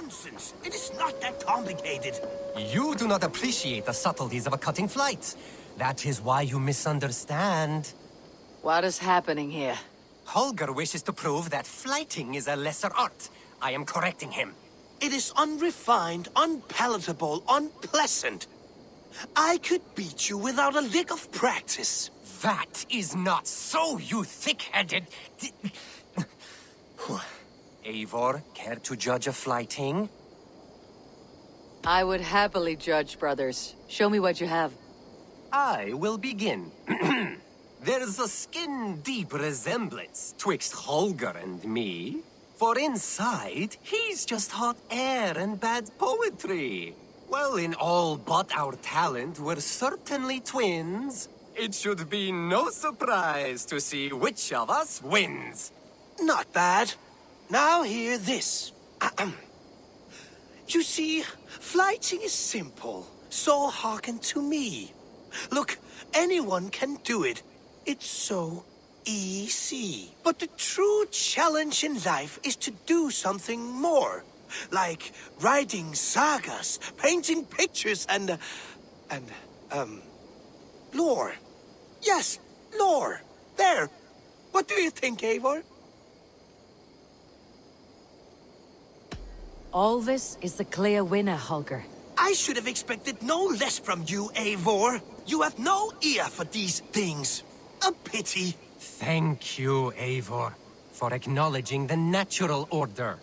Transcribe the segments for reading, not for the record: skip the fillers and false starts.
Nonsense! It is not that complicated. You do not appreciate the subtleties of a cutting flight. That is why you misunderstand. What is happening here? Holger wishes to prove that flighting is a lesser art. I am correcting him. It is unrefined, unpalatable, unpleasant. I could beat you without a lick of practice. That is not so, you thick-headed... Eivor, care to judge a flighting? I would happily judge, brothers. Show me what you have. I will begin. There's a skin-deep resemblance twixt Holger and me. For inside, he's just hot air and bad poetry. Well, in all but our talent, we're certainly twins. It should be no surprise to see which of us wins. Not bad. Now hear this. You see, flighting is simple, so hearken to me. Look, anyone can do it. It's so easy. But the true challenge in life is to do something more. Like writing sagas, painting pictures, and lore. Yes, lore. There. What do you think, Eivor? All this is the clear winner, Holger. I should have expected no less from you, Eivor. You have no ear for these things. A pity. Thank you, Eivor, for acknowledging the natural order.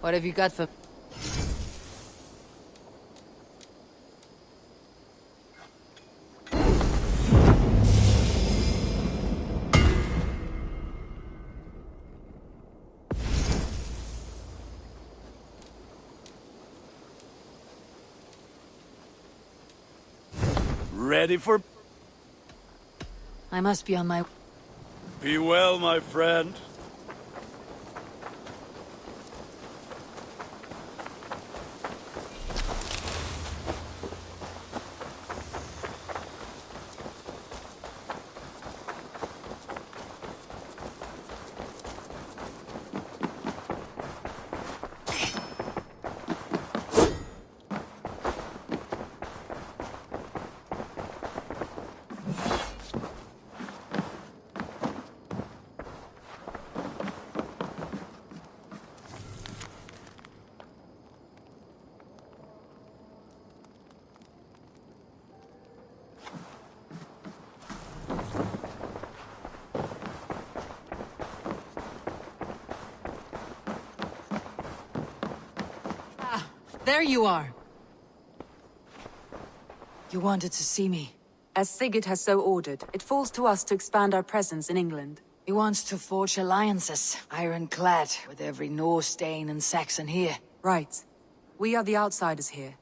What have you got for... Ready for... I must be on my... Be well, my friend. There you are. You wanted to see me. As Sigurd has so ordered, it falls to us to expand our presence in England. He wants to forge alliances, ironclad, with every Norse, Dane, and Saxon here. Right. We are the outsiders here.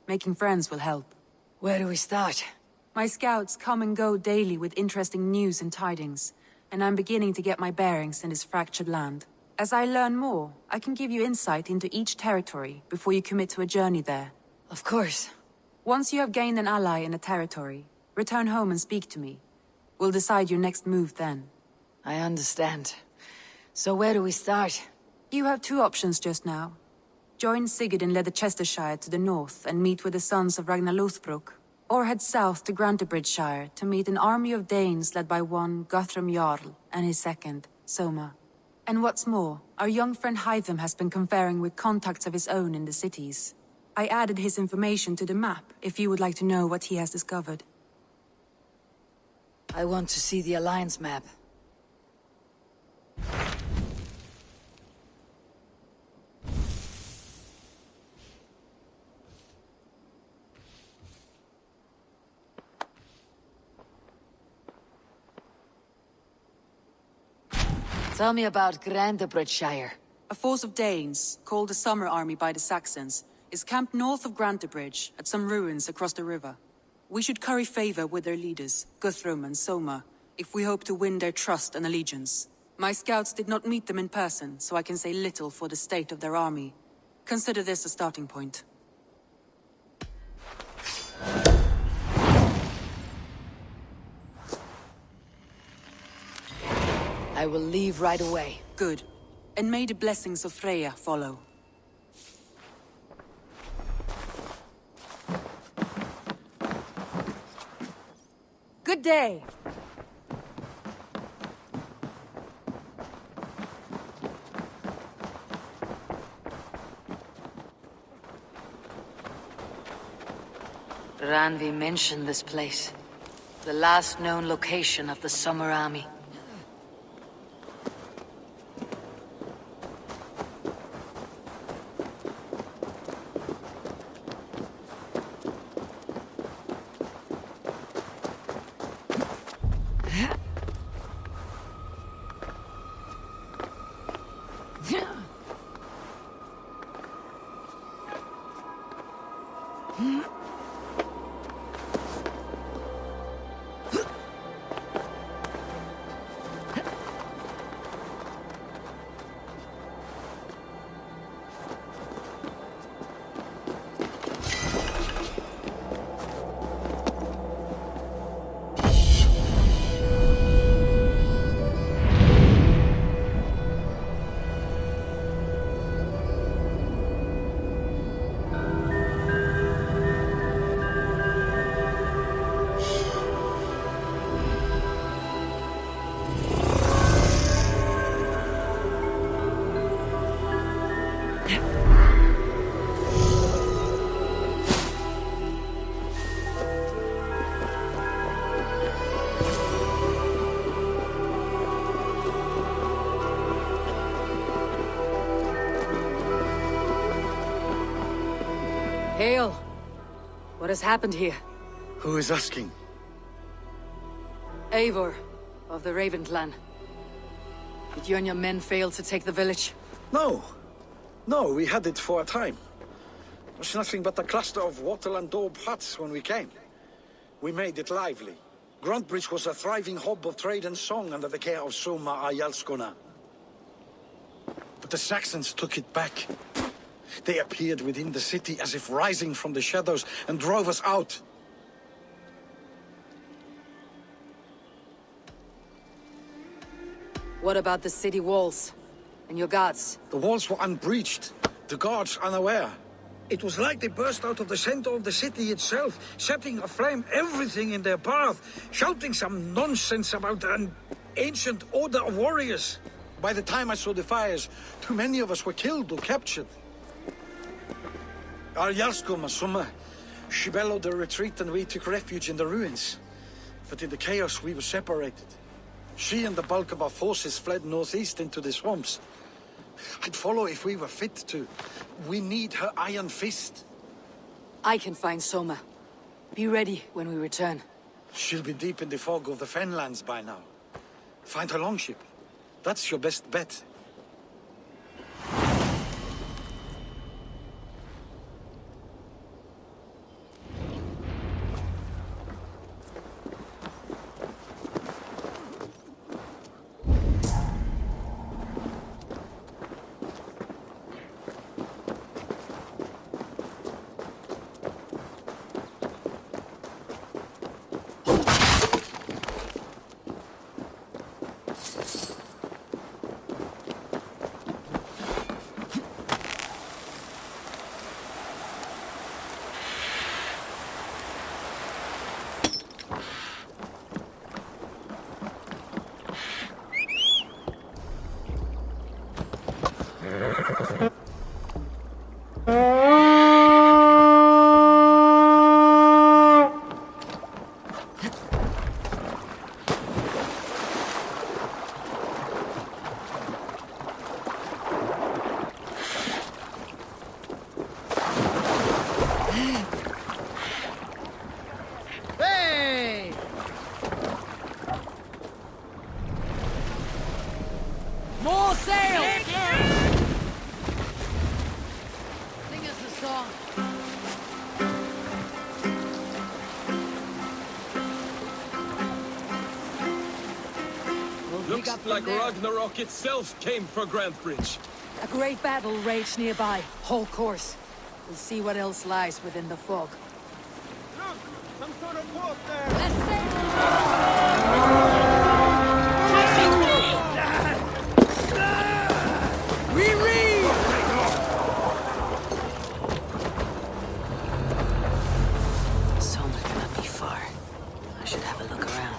Making friends will help. Where do we start? My scouts come and go daily with interesting news and tidings, and I'm beginning to get my bearings in this fractured land. As I learn more, I can give you insight into each territory before you commit to a journey there. Of course. Once you have gained an ally in a territory, return home and speak to me. We'll decide your next move then. I understand. So where do we start? You have two options just now. Join Sigurd in Leicestershire to the north and meet with the sons of Ragnar Lothbrok, or head south to Grantebridgeshire to meet an army of Danes led by one Guthrum Jarl and his second, Soma. And what's more, our young friend Hytham has been conferring with contacts of his own in the cities. I added his information to the map, if you would like to know what he has discovered. I want to see the Alliance map. Tell me about Grantebridgeshire. A force of Danes, called the Summer Army by the Saxons, is camped north of Grantebridge at some ruins across the river. We should curry favor with their leaders, Guthrum and Soma, if we hope to win their trust and allegiance. My scouts did not meet them in person, so I can say little for the state of their army. Consider this a starting point. I will leave right away. Good. And may the blessings of Freya follow. Good day! Ranvi mentioned this place. The last known location of the Summer Army. Hail! What has happened here? Who is asking? Eivor, of the Raven clan. Did you and your men fail to take the village? No. No, we had it for a time. It was nothing but a cluster of wattle and daub huts when we came. We made it lively. Gruntbridge was a thriving hub of trade and song under the care of Soma Ayalskona. But the Saxons took it back. They appeared within the city as if rising from the shadows and drove us out. What about the city walls? And your guards? The walls were unbreached, the guards unaware. It was like they burst out of the center of the city itself, setting aflame everything in their path, shouting some nonsense about an ancient order of warriors. By the time I saw the fires, too many of us were killed or captured. Arjalsko Summa, she bellowed a retreat and we took refuge in the ruins. But in the chaos we were separated. She and the bulk of our forces fled northeast into the swamps. I'd follow if we were fit to. We need her iron fist. I can find Soma. Be ready when we return. She'll be deep in the fog of the Fenlands by now. Find her longship. That's your best bet. More sail! Sing us a song. Looks like Ragnarok itself came for Grantebridge. A great battle raged nearby. Whole course. We'll see what else lies within the fog. Look! Some sort of wolf there! Let's Soma cannot be far. I should have a look around.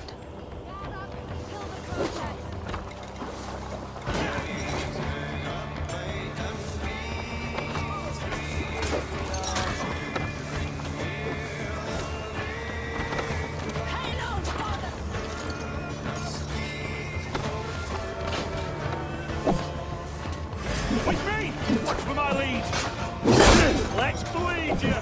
With me! Watch for my lead! Let's bleed you!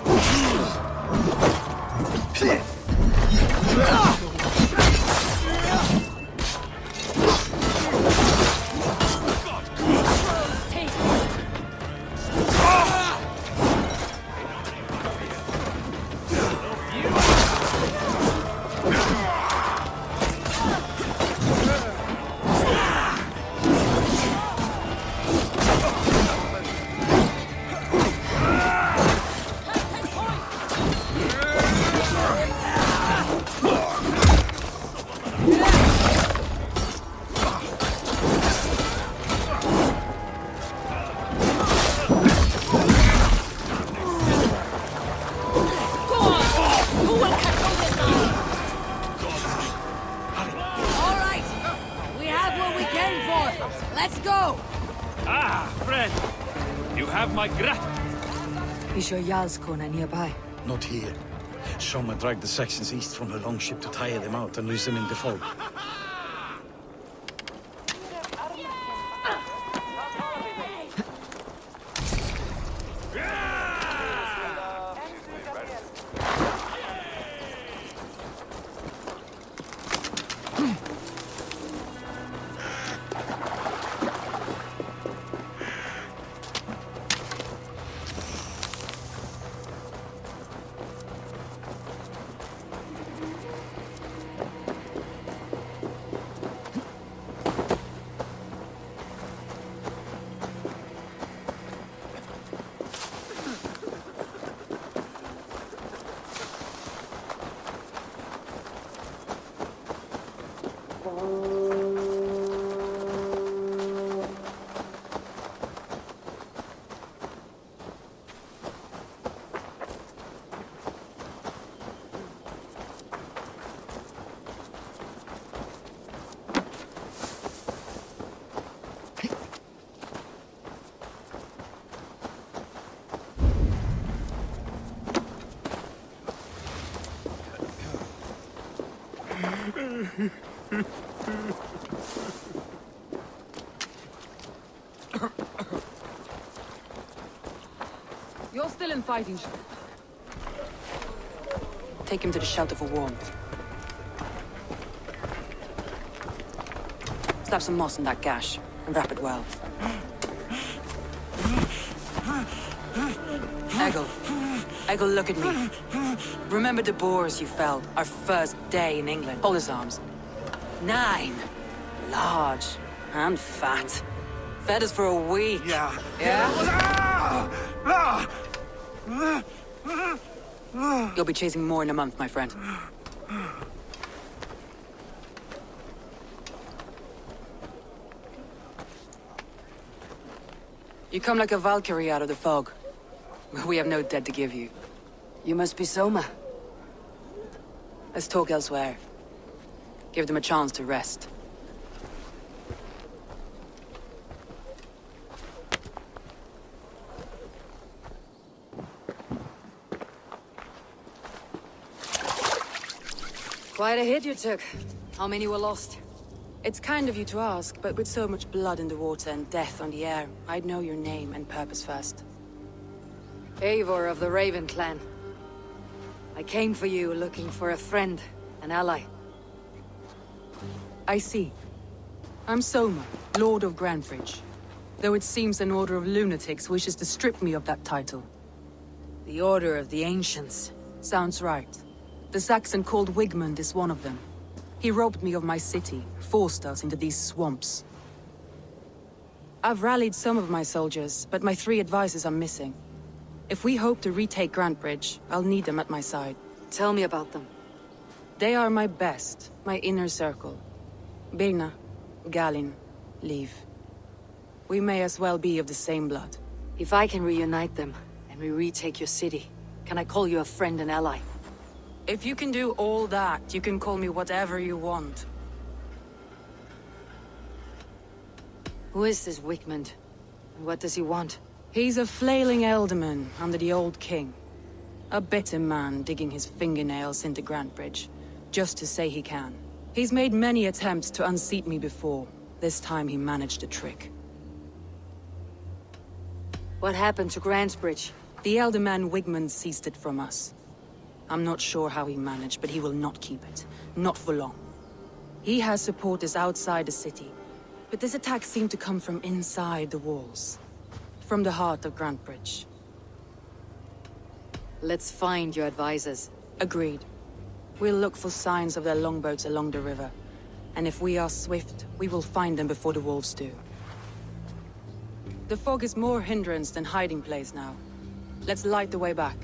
Let's go! Ah, friend! You have my gratitude. Is your Jarlskona nearby? Not here. Soma dragged the Saxons east from her longship to tire them out and lose them in the fog. You're still in fighting shape. Take him to the shelter for warmth. Slap some moss on that gash, and wrap it well. Eggle, look at me. Remember the boars you felled, our first day in England? Hold his arms. 9. Large and fat. Fed us for a week. Yeah. Yeah? You'll be chasing more in a month, my friend. You come like a Valkyrie out of the fog. We have no dead to give you. You must be Soma. Let's talk elsewhere. Give them a chance to rest. Quite a hit you took. How many were lost? It's kind of you to ask, but with so much blood in the water and death on the air, I'd know your name and purpose first. Eivor of the Raven clan. I came for you looking for a friend, an ally. I see. I'm Soma, Lord of Grantebridge. Though it seems an order of lunatics wishes to strip me of that title. The Order of the Ancients. Sounds right. The Saxon called Wigmund is one of them. He robbed me of my city, forced us into these swamps. I've rallied some of my soldiers, but my 3 advisors are missing. If we hope to retake Grantebridge, I'll need them at my side. Tell me about them. They are my best, my inner circle. Birna, Galin, Liv. We may as well be of the same blood. If I can reunite them, and we retake your city, can I call you a friend and ally? If you can do all that, you can call me whatever you want. Who is this Wigmund? And what does he want? He's a flailing elderman under the old king. A bitter man digging his fingernails into Grantebridge, just to say he can. He's made many attempts to unseat me before. This time he managed a trick. What happened to Grantebridge? The elderman Wigmund seized it from us. I'm not sure how he managed, but he will not keep it. Not for long. He has supporters outside the city, but this attack seemed to come from inside the walls. From the heart of Grantebridge. Let's find your advisors. Agreed. We'll look for signs of their longboats along the river. And if we are swift, we will find them before the wolves do. The fog is more hindrance than hiding place now. Let's light the way back.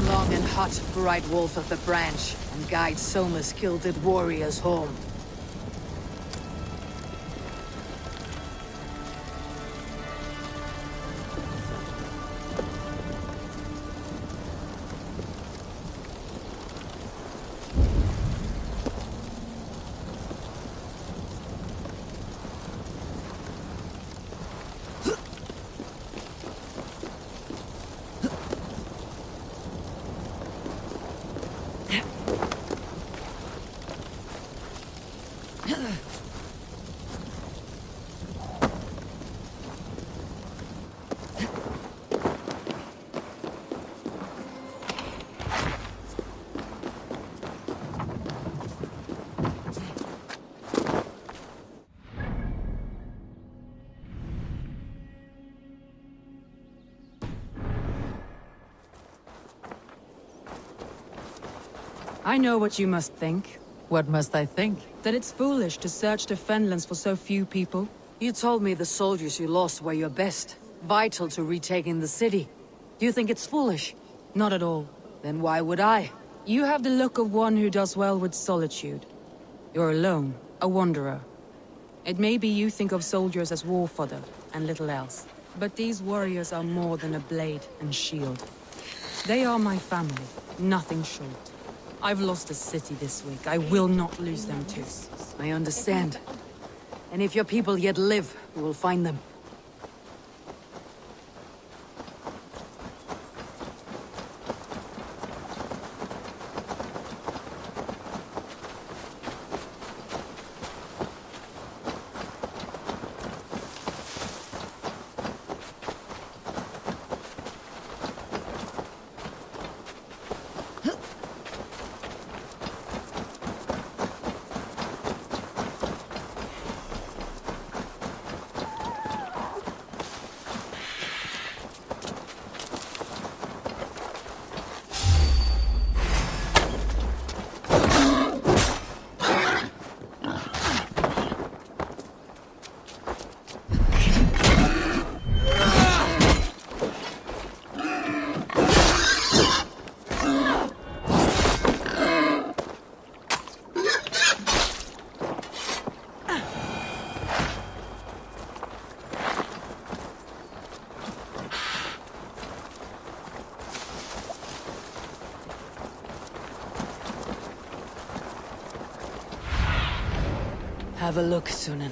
Long and hot, bright wolf of the branch, and guide Soma's gilded warriors home. I know what you must think. What must I think? That it's foolish to search the Fenlands for so few people. You told me the soldiers you lost were your best, vital to retaking the city. Do you think it's foolish? Not at all. Then why would I? You have the look of one who does well with solitude. You're alone, a wanderer. It may be you think of soldiers as war fodder, and little else. But these warriors are more than a blade and shield. They are my family, nothing short. I've lost a city this week. I will not lose them too. I understand. And if your people yet live, we will find them. Have a look, Sunan.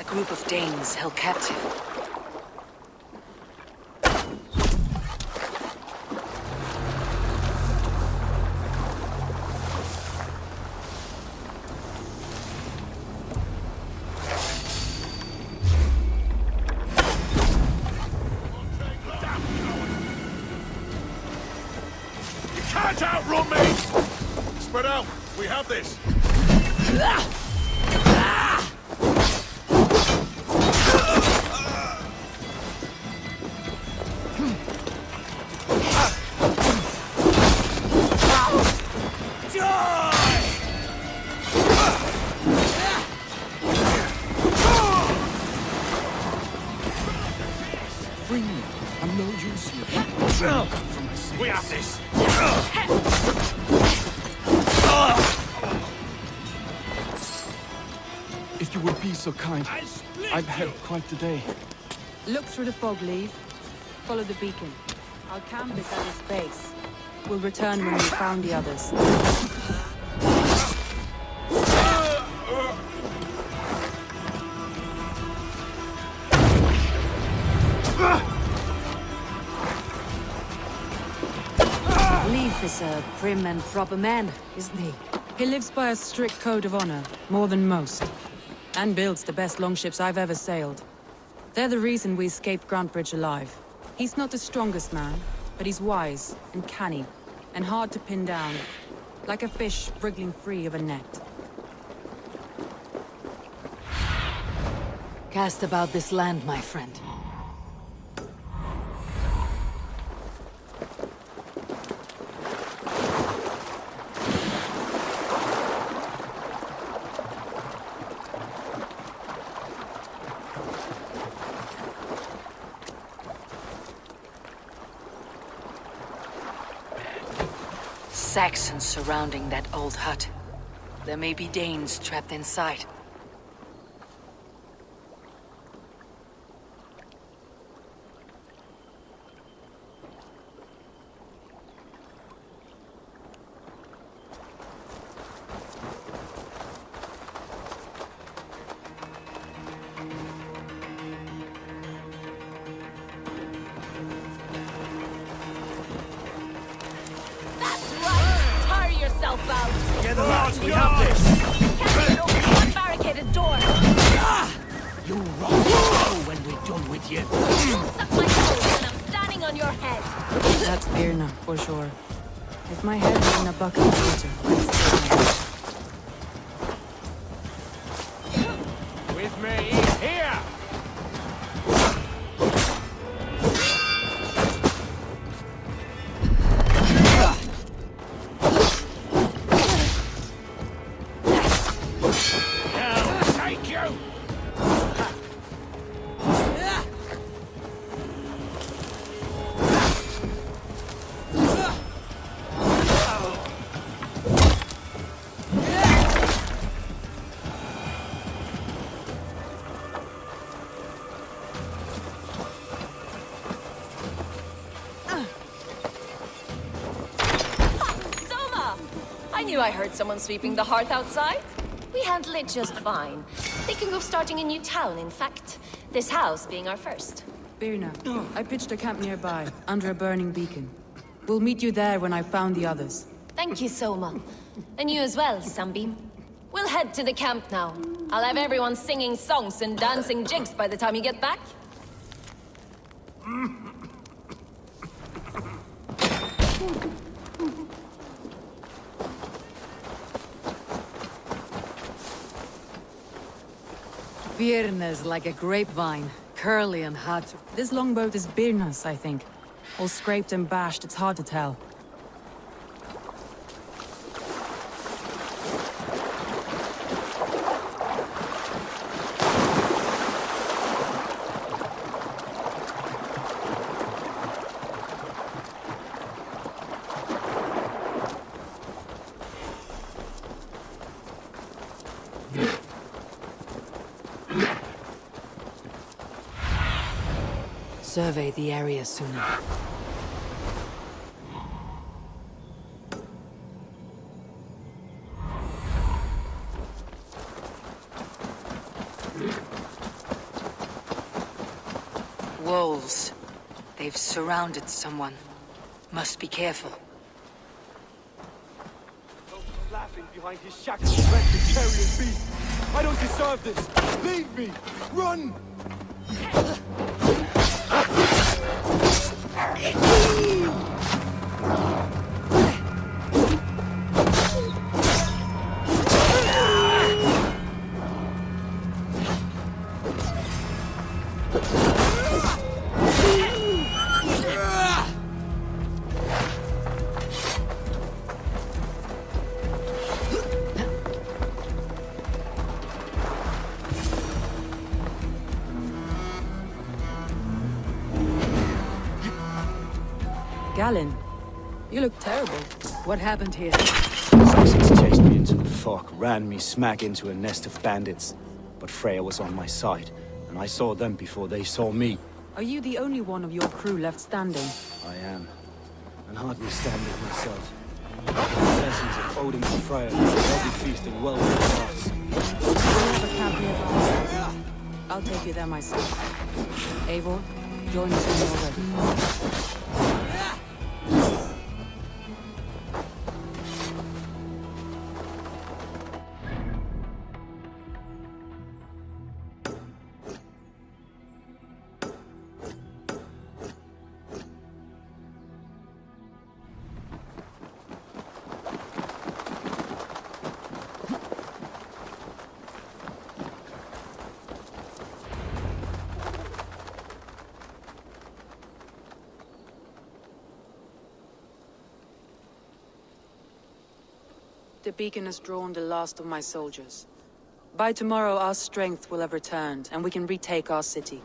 group of Danes held captive. Can't outrun me! Spread out! We have this! Free me. I'm no use here. We have this! If you would be so kind, I've had quite the day. Look through the fog, Lee. Follow the beacon. I'll camp it at its base. We'll return when we've found the others. Leif is a prim and proper man, isn't he? He lives by a strict code of honor, more than most. And builds the best longships I've ever sailed. They're the reason we escaped Grantebridge alive. He's not the strongest man, but he's wise and canny, and hard to pin down. Like a fish wriggling free of a net. Cast about this land, my friend. Saxons surrounding that old hut. There may be Danes trapped inside. Get lost! We have this! Can't open the barricaded door! You rot now when we're done with you. You'll suck my soul when I'm standing on your head! That's Birna, for sure. If my head was in a bucket of water, I'd stay there. With me, here! I heard someone sweeping the hearth outside. We handle it just fine. Thinking of starting a new town, in fact. This house being our first. Birna, I pitched a camp nearby, under a burning beacon. We'll meet you there when I've found the others. Thank you, Soma. And you as well, Sunbeam. We'll head to the camp now. I'll have everyone singing songs and dancing jigs by the time you get back. Birna's like a grapevine, curly and hot. This longboat is Birna's, I think. All scraped and bashed, it's hard to tell. Survey the area sooner. Wolves. They've surrounded someone. Must be careful. Laughing behind his shackled vegetarian beast. I don't deserve this. Leave me. Run. Galen, you look terrible. What happened here? Saxons chased me into the fog, ran me smack into a nest of bandits. But Freya was on my side, and I saw them before they saw me. Are you the only one of your crew left standing? I am, and hardly standing myself. The blessings of Odin and Freya will be feasting well with the gods. We have a camp nearby. I'll take you there myself. Eivor, join us when you're ready. The beacon has drawn the last of my soldiers. By tomorrow our strength will have returned, and we can retake our city.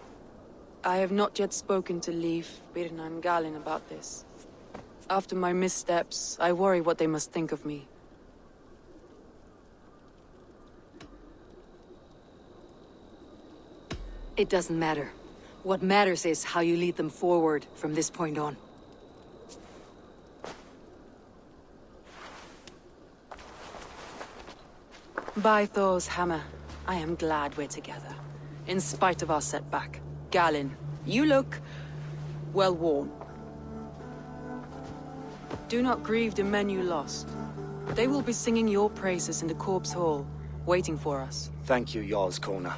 I have not yet spoken to Leif, Birna and Galen about this. After my missteps, I worry what they must think of me. It doesn't matter. What matters is how you lead them forward from this point on. By Thor's hammer, I am glad we're together. In spite of our setback. Galen, you look well worn. Do not grieve the men you lost. They will be singing your praises in the Corpse Hall, waiting for us. Thank you, Jarl's Kona.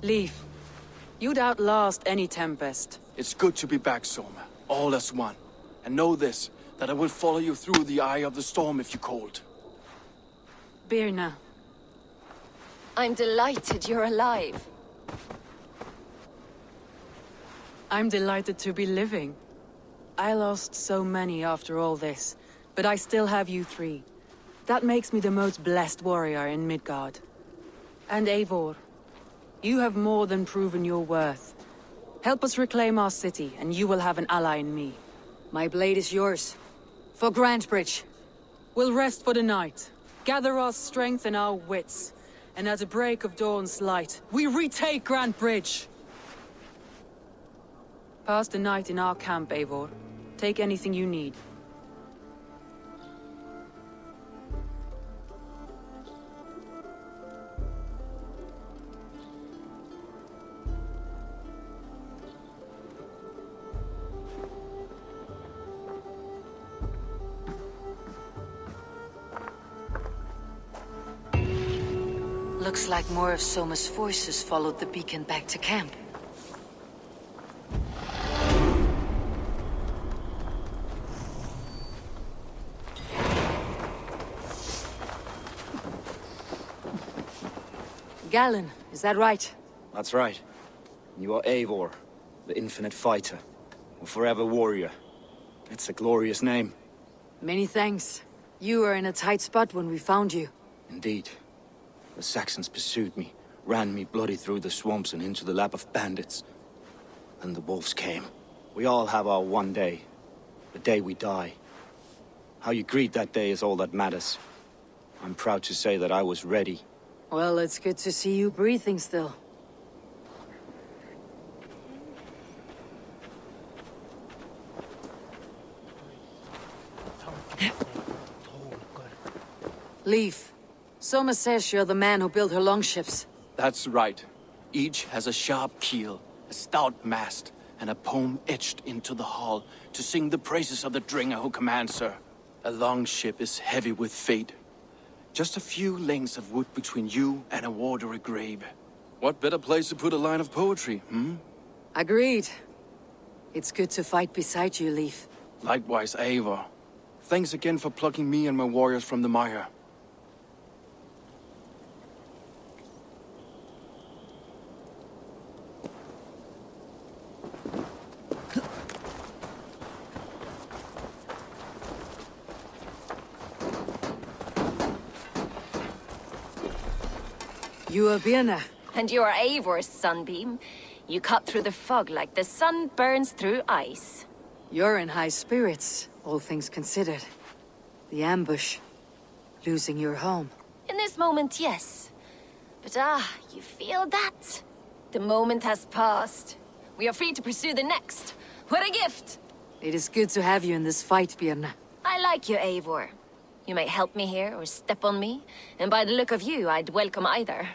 Leif, you'd outlast any tempest. It's good to be back, Soma. All as one. And know this, that I will follow you through the eye of the storm if you called. Birna. I'm delighted you're alive. I'm delighted to be living. I lost so many after all this, but I still have you three. That makes me the most blessed warrior in Midgard. And Eivor, you have more than proven your worth. Help us reclaim our city, and you will have an ally in me. My blade is yours. For Grantebridge. We'll rest for the night. Gather our strength and our wits. And at the break of dawn's light, we retake Grantebridge! Pass the night in our camp, Eivor. Take anything you need. Looks like more of Soma's forces followed the beacon back to camp. Galen, is that right? That's right. You are Eivor, the infinite fighter, a forever warrior. It's a glorious name. Many thanks. You were in a tight spot when we found you. Indeed. The Saxons pursued me, ran me bloody through the swamps and into the lap of bandits. Then the wolves came. We all have our one day. The day we die. How you greet that day is all that matters. I'm proud to say that I was ready. Well, it's good to see you breathing still. Leif, Soma says you're the man who built her longships. That's right. Each has a sharp keel, A stout mast, and a poem etched into the hull to sing the praises of the Dringer who commands her. A long ship is heavy with fate. Just a few lengths of wood between you and a watery grave. What better place to put a line of poetry, hmm? Agreed. It's good to fight beside you, Leif. Likewise, Eivor. Thanks again for plucking me and my warriors from the mire. You are Birna. And you are Eivor's sunbeam. You cut through the fog like the sun burns through ice. You're in high spirits, all things considered. The ambush. Losing your home. In this moment, yes. But you feel that? The moment has passed. We are free to pursue the next. What a gift! It is good to have you in this fight, Birna. I like you, Eivor. You may help me here or step on me, and by the look of you, I'd welcome either.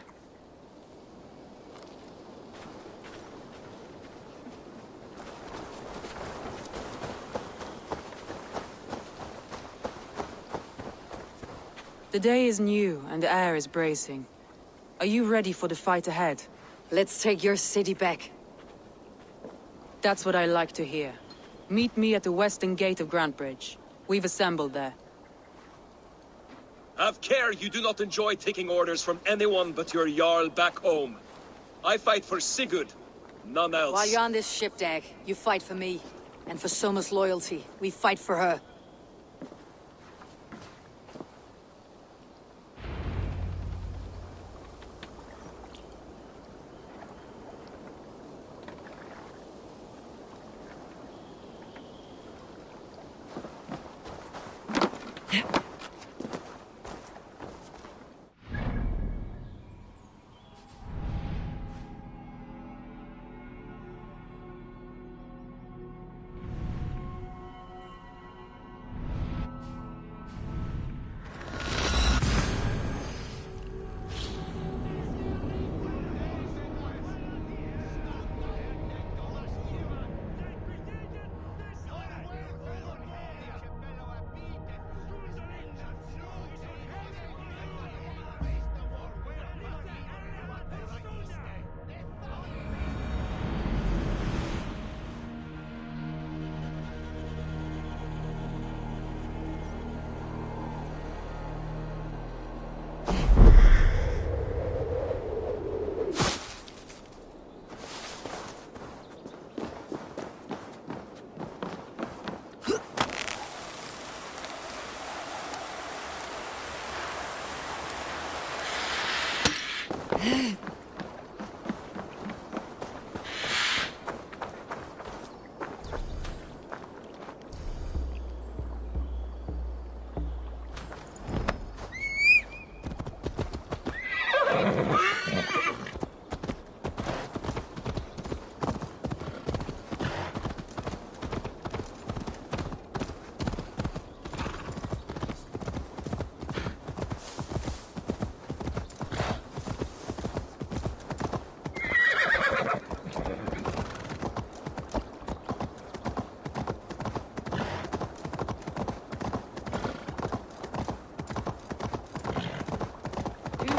The day is new, and the air is bracing. Are you ready for the fight ahead? Let's take your city back. That's what I like to hear. Meet me at the western gate of Grantebridge. We've assembled there. Have care you do not enjoy taking orders from anyone but your Jarl back home. I fight for Sigurd, none else. While you're on this ship, Dag, you fight for me. And for Soma's loyalty, we fight for her.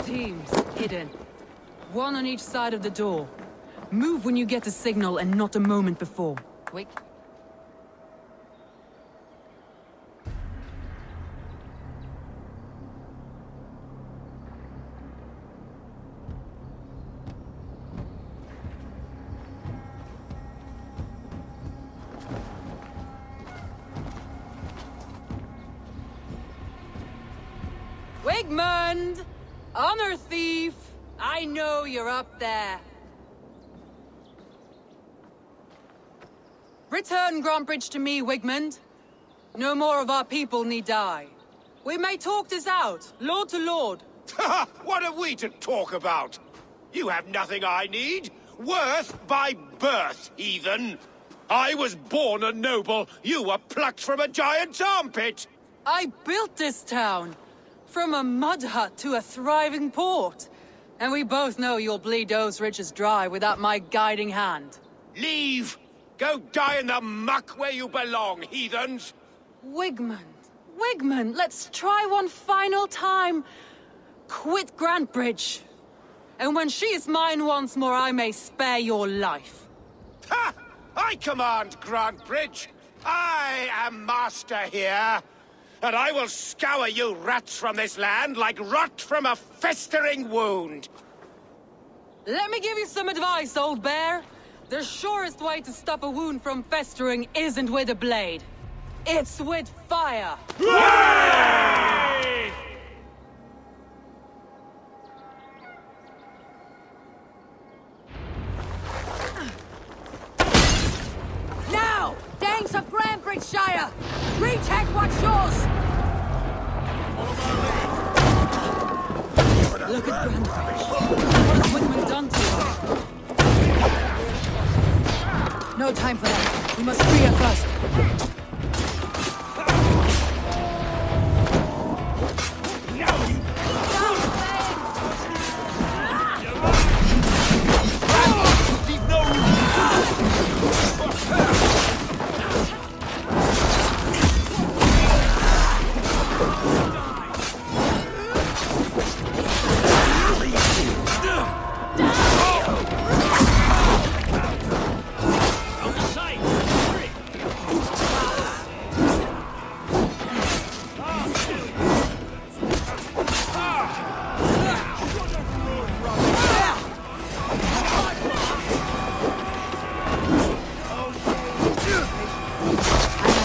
Teams, hidden. One on each side of the door. Move when you get the signal and not a moment before. Quick. Wigmund! Honor thief! I know you're up there. Return Grantebridge to me, Wigmund. No more of our people need die. We may talk this out, lord to lord. What are we to talk about? You have nothing I need. Worth by birth, heathen. I was born a noble. You were plucked from a giant's armpit. I built this town. From a mud hut to a thriving port. And we both know you'll bleed those riches dry without my guiding hand. Leave! Go die in the muck where you belong, heathens! Wigmund, Wigmund, let's try one final time. Quit Grantbridge. And when she is mine once more, I may spare your life. Ha! I command Grantbridge! I am master here! And I will scour you rats from this land like rot from a festering wound! Let me give you some advice, old bear. The surest way to stop a wound from festering isn't with a blade. It's with fire! Hooray! Now! Danes of Grantbridgeshire! Retake what's yours! Look at Grantbridge. What has Wigmund done to her? No time for that. We must free her first.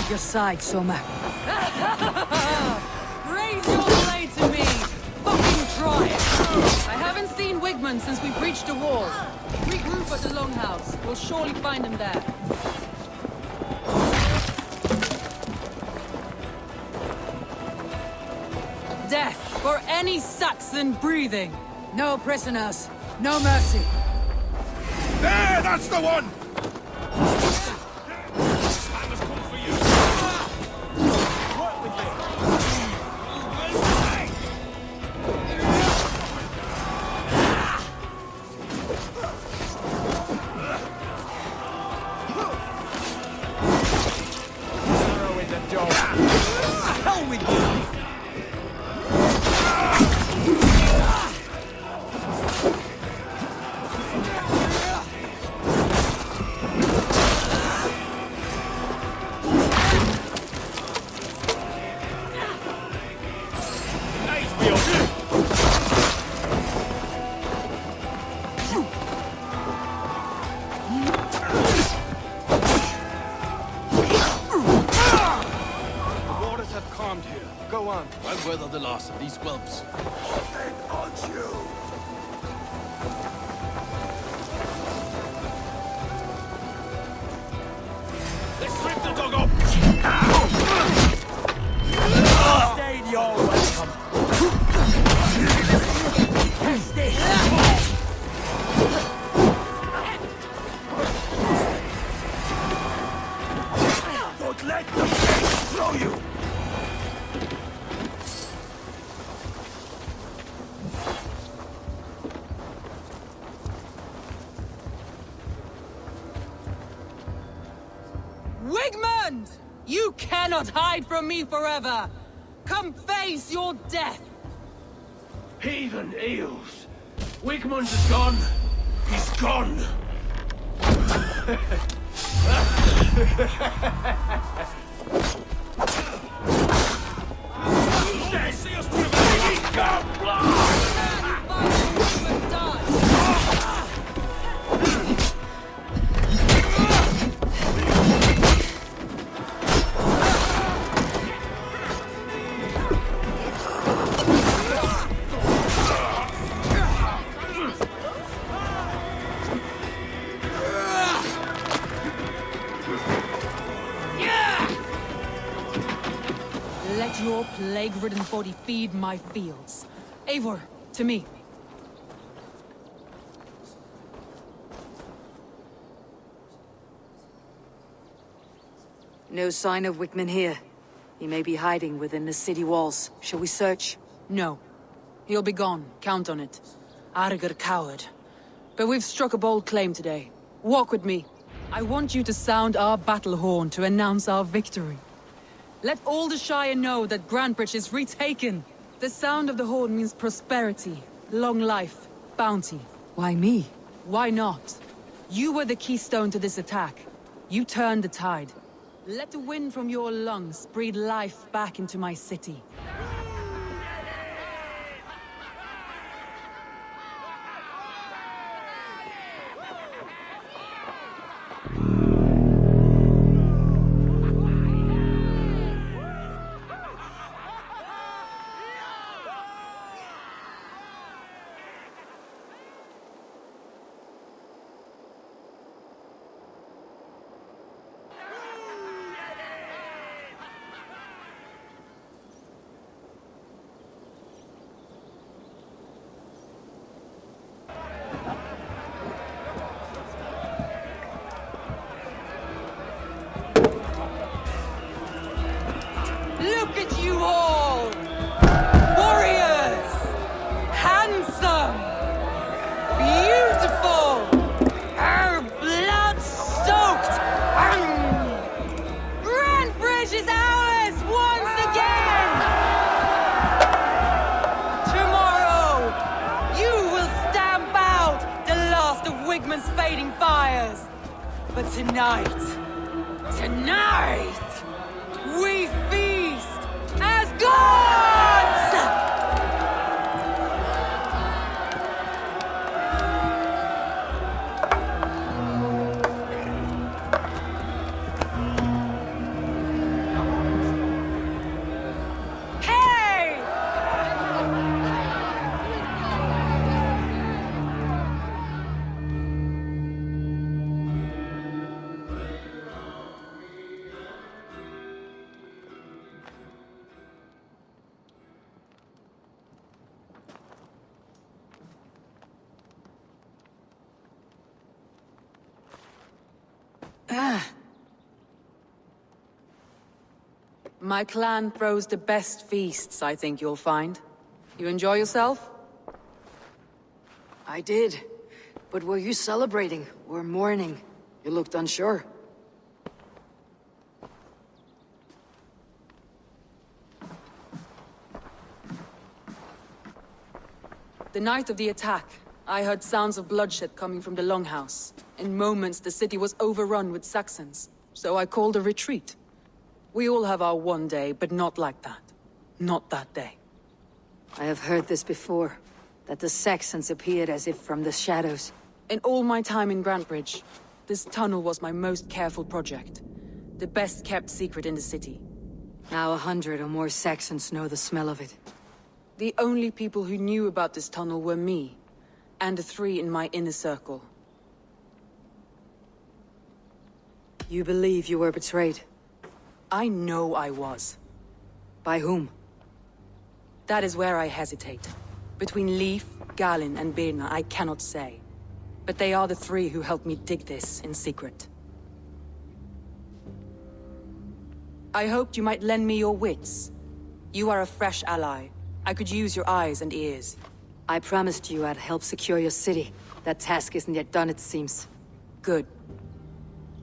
Your side, Soma. Raise your blade to me! Fucking try it! I haven't seen Wigmund since we breached the wall. Regroup at the Longhouse. We'll surely find him there. Death for any Saxon breathing! No prisoners. No mercy. There, that's the one! I'll weather the loss of these whelps. Let's strip the dog up! Stay your welcome! Test this! Don't let the face throw you! Wigmund! You cannot hide from me forever! Come face your death! Heathen eels! Wigmund is gone! He's gone! See us through the go blind! Let your plague-ridden body feed my fields. Eivor, to me. No sign of Wigmund here. He may be hiding within the city walls. Shall we search? No. He'll be gone. Count on it. Arger coward. But we've struck a bold claim today. Walk with me. I want you to sound our battle horn to announce our victory. Let all the Shire know that Grantebridge is retaken. The sound of the horn means prosperity, long life, bounty. Why me? Why not? You were the keystone to this attack. You turned the tide. Let the wind from your lungs breathe life back into my city. Look at you all! Warriors! Handsome! Beautiful! Blood-soaked! Grantebridge is ours once again! Tomorrow, you will stamp out the last of Wigman's fading fires. But tonight, we feast as gods! Hey! My clan throws the best feasts, I think you'll find. You enjoy yourself? I did. But were you celebrating or mourning? You looked unsure. The night of the attack, I heard sounds of bloodshed coming from the Longhouse. In moments, the city was overrun with Saxons, so I called a retreat. We all have our one day, but not like that. Not that day. I have heard this before, that the Saxons appeared as if from the shadows. In all my time in Grantebridge, this tunnel was my most careful project. The best kept secret in the city. Now 100 or more Saxons know the smell of it. The only people who knew about this tunnel were me, and the 3 in my inner circle. You believe you were betrayed? I know I was. By whom? That is where I hesitate. Between Leif, Galin, and Birna, I cannot say. But they are the 3 who helped me dig this in secret. I hoped you might lend me your wits. You are a fresh ally. I could use your eyes and ears. I promised you I'd help secure your city. That task isn't yet done, it seems. Good.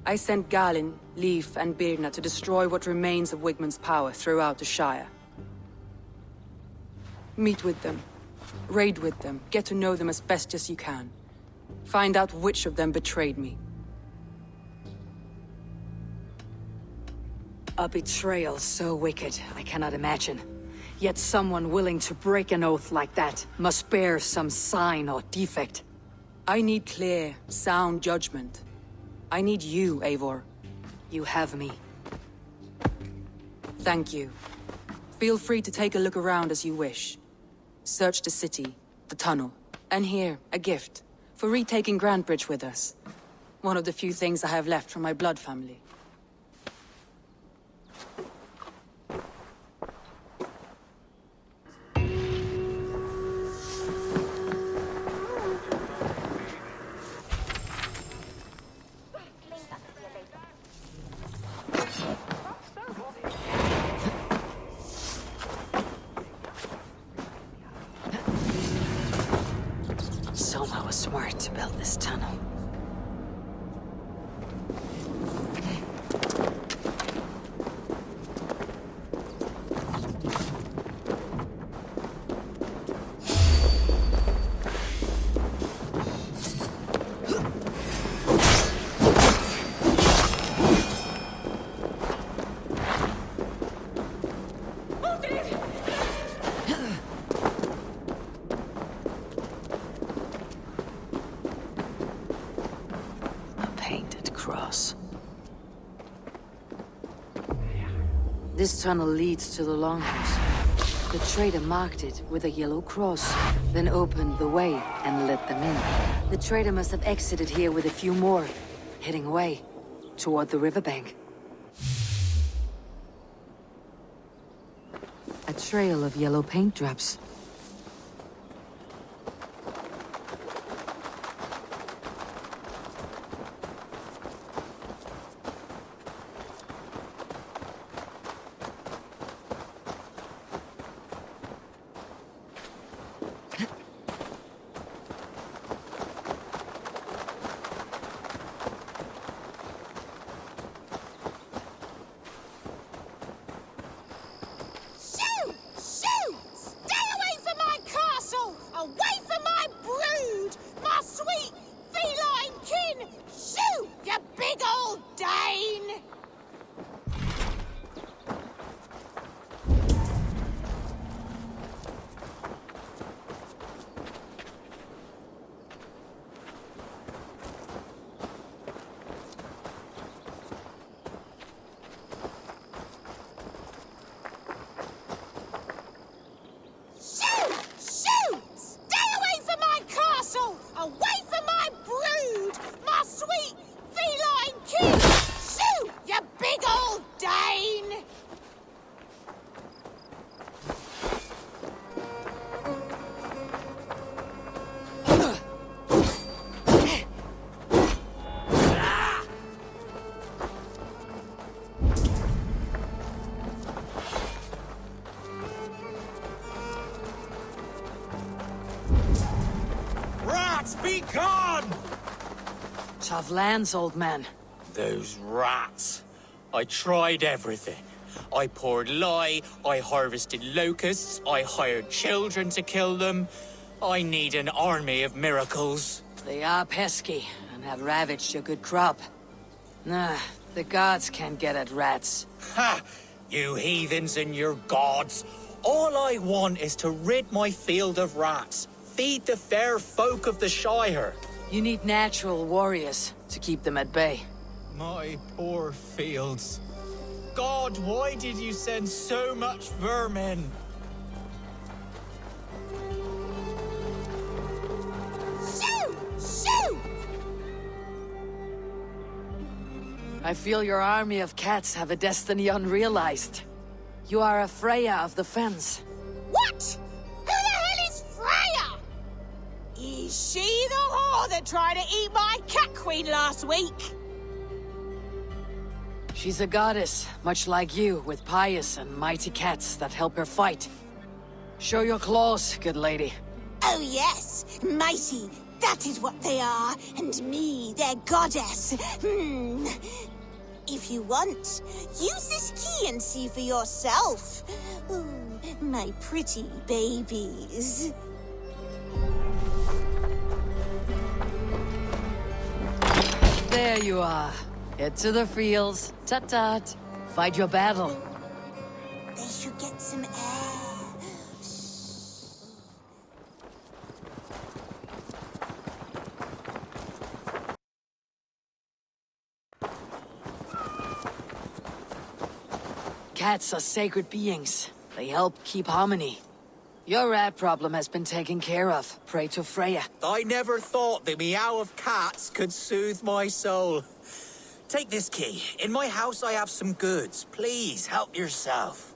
I sent Galin, Leif, and Birna to destroy what remains of Wigman's power throughout the Shire. Meet with them. Raid with them. Get to know them as best as you can. Find out which of them betrayed me. A betrayal so wicked, I cannot imagine. Yet someone willing to break an oath like that must bear some sign or defect. I need clear, sound judgment. I need you, Eivor. You have me. Thank you. Feel free to take a look around as you wish. Search the city, the tunnel, and here, a gift, for retaking Grantebridge with us. One of the few things I have left from my blood family. Soma was smart to build this tunnel. cross. This tunnel leads to the longhouse. The trader marked it with a yellow cross, then opened the way and let them in. The trader must have exited here with a few more, heading away toward the riverbank. A trail of yellow paint drops. Be gone! Tough lands, old man. Those rats. I tried everything. I poured lye, I harvested locusts, I hired children to kill them. I need an army of miracles. They are pesky and have ravaged your good crop. Nah, the gods can't get at rats. Ha! You heathens and your gods. All I want is to rid my field of rats. Feed the fair folk of the Shire. You need natural warriors to keep them at bay. My poor fields. God, why did you send so much vermin? Shoot! Shoot! I feel your army of cats have a destiny unrealized. You are a Freya of the Fens. What? Who the hell is Freya? Is she the whore that tried to eat my cat queen last week? She's a goddess, much like you, with pious and mighty cats that help her fight. Show your claws, good lady. Oh yes, mighty. That is what they are, and me, their goddess. If you want, use this key and see for yourself. Ooh, my pretty babies. There you are. Head to the fields. Tut-tut. Fight your battle. They should get some air. Cats are sacred beings. They help keep harmony. Your rat problem has been taken care of. Pray to Freya. I never thought the meow of cats could soothe my soul. Take this key. In my house I have some goods. Please, help yourself.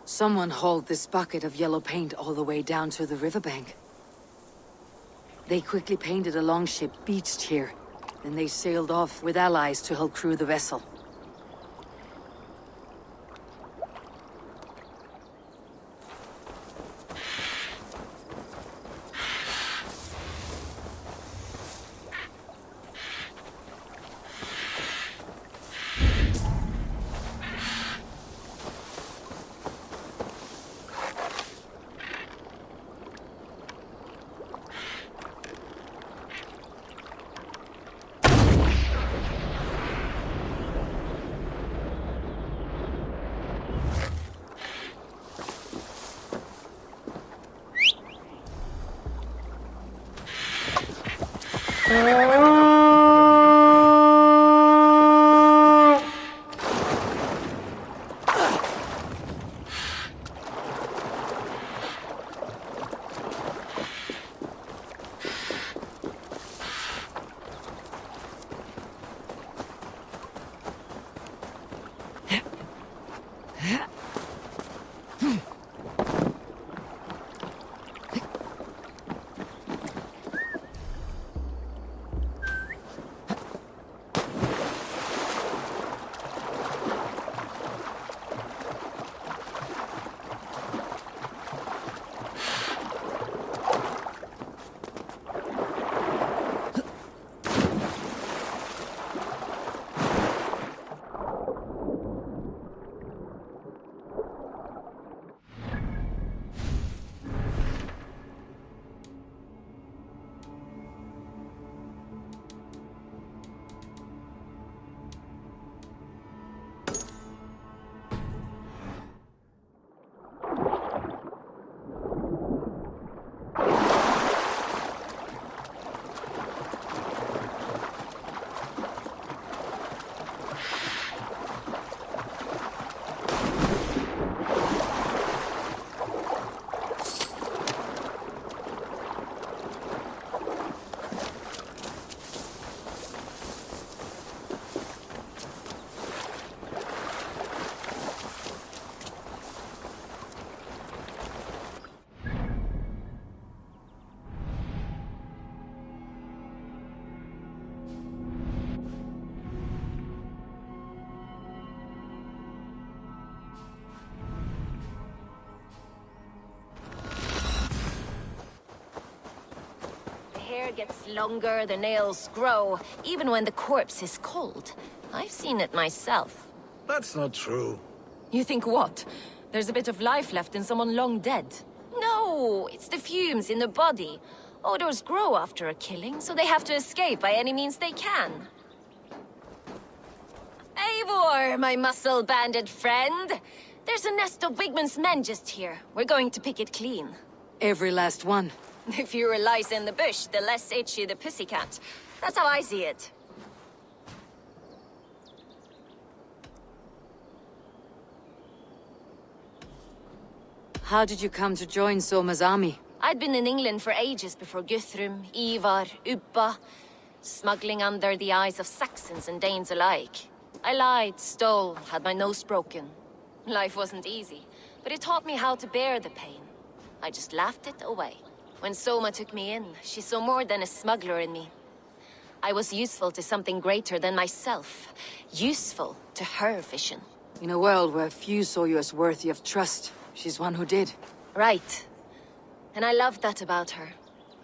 Someone hauled this bucket of yellow paint all the way down to the riverbank. They quickly painted a longship beached here, Then they sailed off with allies to help crew the vessel. Gets longer, the nails grow, even when the corpse is cold. I've seen it myself. That's not true. You think what? There's a bit of life left in someone long dead? No, it's the fumes in the body. Odors grow after a killing, so they have to escape by any means they can. Eivor, my muscle-banded friend! There's a nest of Wigman's men just here. We're going to pick it clean. Every last one. The fewer lies in the bush, the less itchy the pussycat. That's how I see it. How did you come to join Soma's army? I'd been in England for ages before Guthrum, Ivar, Ubba, smuggling under the eyes of Saxons and Danes alike. I lied, stole, had my nose broken. Life wasn't easy, but it taught me how to bear the pain. I just laughed it away. When Soma took me in, she saw more than a smuggler in me. I was useful to something greater than myself. Useful to her vision. In a world where few saw you as worthy of trust, she's one who did. Right. And I love that about her.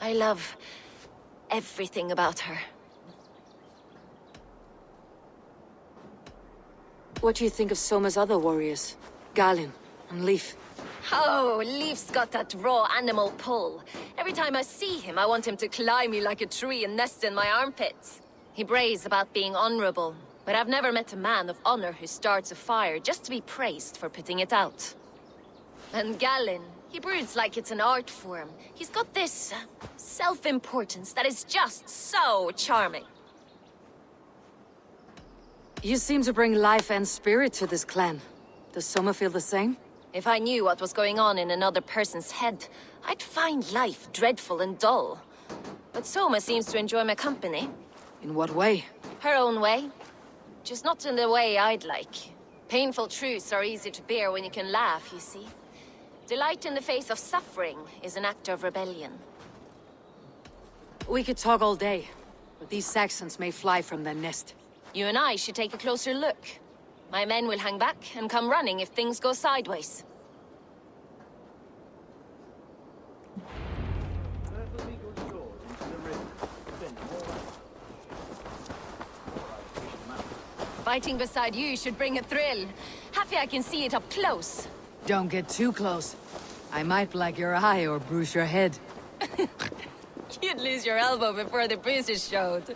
I love everything about her. What do you think of Soma's other warriors? Galinn and Leif? Oh, Leif's got that raw animal pull. Every time I see him, I want him to climb me like a tree and nest in my armpits. He brays about being honorable, but I've never met a man of honor who starts a fire just to be praised for putting it out. And Galinn, he broods like it's an art form. He's got this self-importance that is just so charming. You seem to bring life and spirit to this clan. Does Soma feel the same? If I knew what was going on in another person's head, I'd find life dreadful and dull. But Soma seems to enjoy my company. In what way? Her own way. Just not in the way I'd like. Painful truths are easy to bear when you can laugh, you see. Delight in the face of suffering is an act of rebellion. We could talk all day. but these Saxons may fly from their nest. You and I should take a closer look. My men will hang back and come running if things go sideways. Fighting beside you should bring a thrill. Happy I can see it up close. Don't get too close. I might black your eye or bruise your head. You'd lose your elbow before the bruises showed.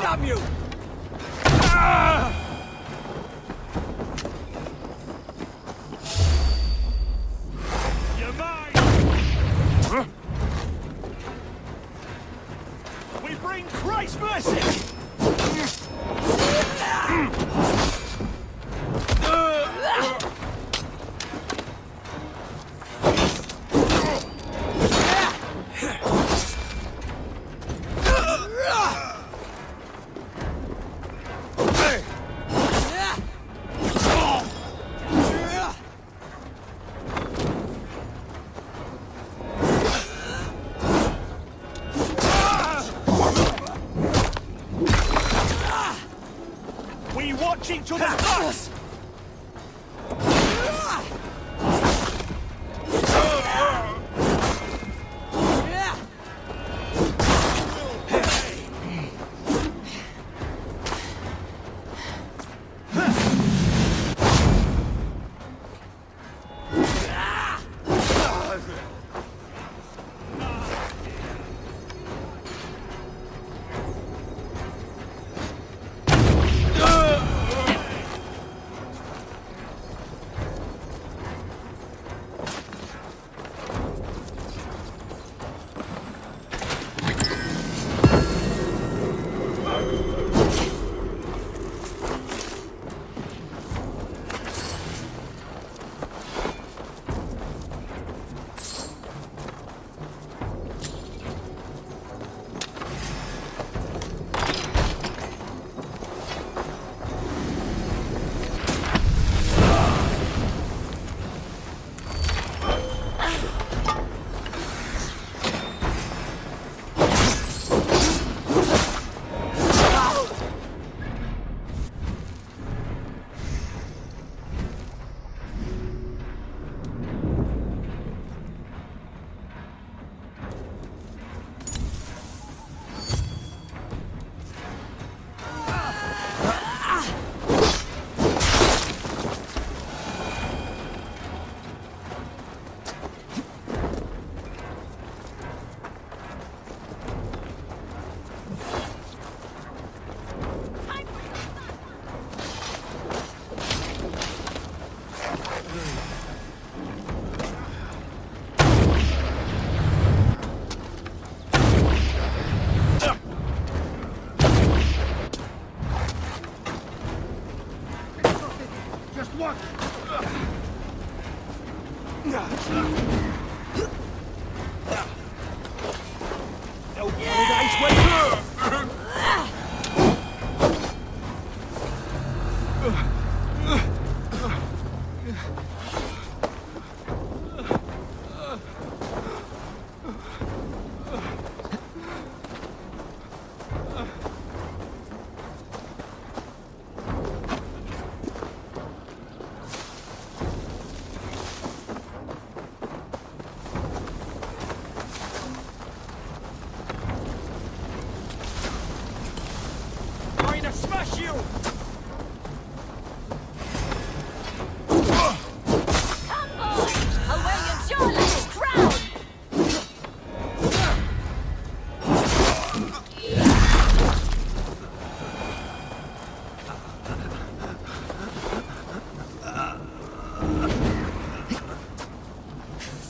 Damn you! You're mine! We bring Christ's mercy! We watching to the bus!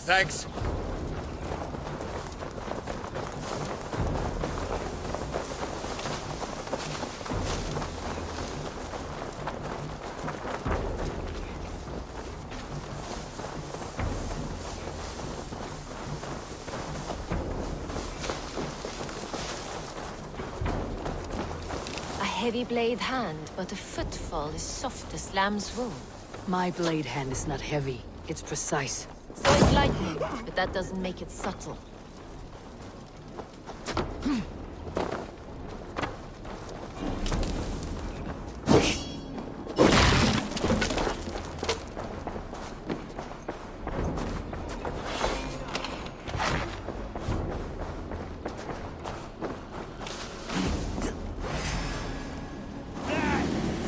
Thanks. A heavy blade hand, but a footfall is soft as lamb's wool. My blade hand is not heavy. It's precise. So is lightning, but that doesn't make it subtle.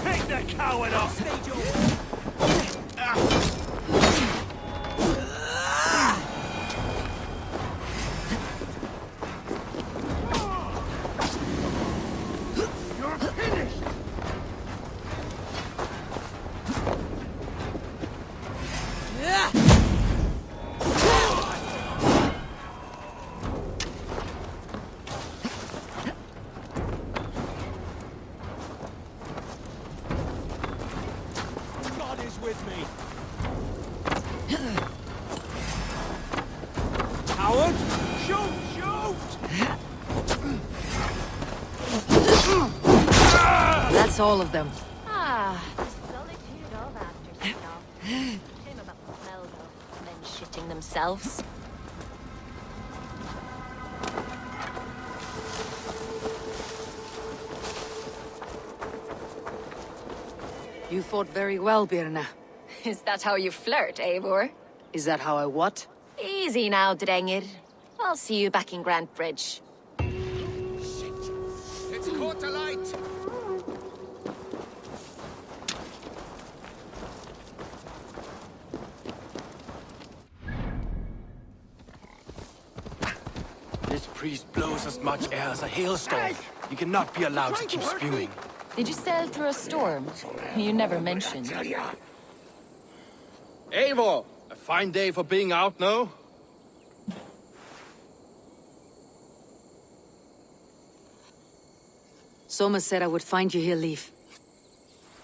Pick the coward up! God is with me. Coward! Shoot! That's all of them. Ah, the solitude of after Shame about the smell, though. Men shitting themselves. You fought very well, Birna. Is that how you flirt, Eivor? Is that how I what? Easy now, Drengir. I'll see you back in Grand Bridge. It's caught alight! This priest blows as much air as a hailstorm. He cannot be allowed to keep spewing. Did you sail through a storm? You never mentioned. Eivor! A fine day for being out, no? Soma said I would find you here, Leaf.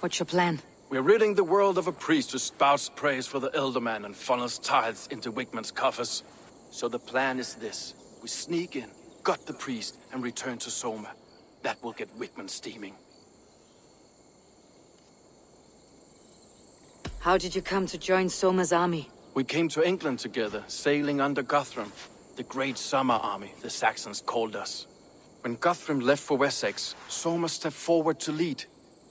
What's your plan? We're ridding the world of a priest who spouts praise for the Elderman and funnels tithes into Wigman's coffers. So the plan is this. We sneak in, gut the priest, and return to Soma. That will get Wigman steaming. How did you come to join Soma's army? We came to England together, sailing under Guthrum. The Great Summer Army, the Saxons called us. When Guthrum left for Wessex, Soma stepped forward to lead.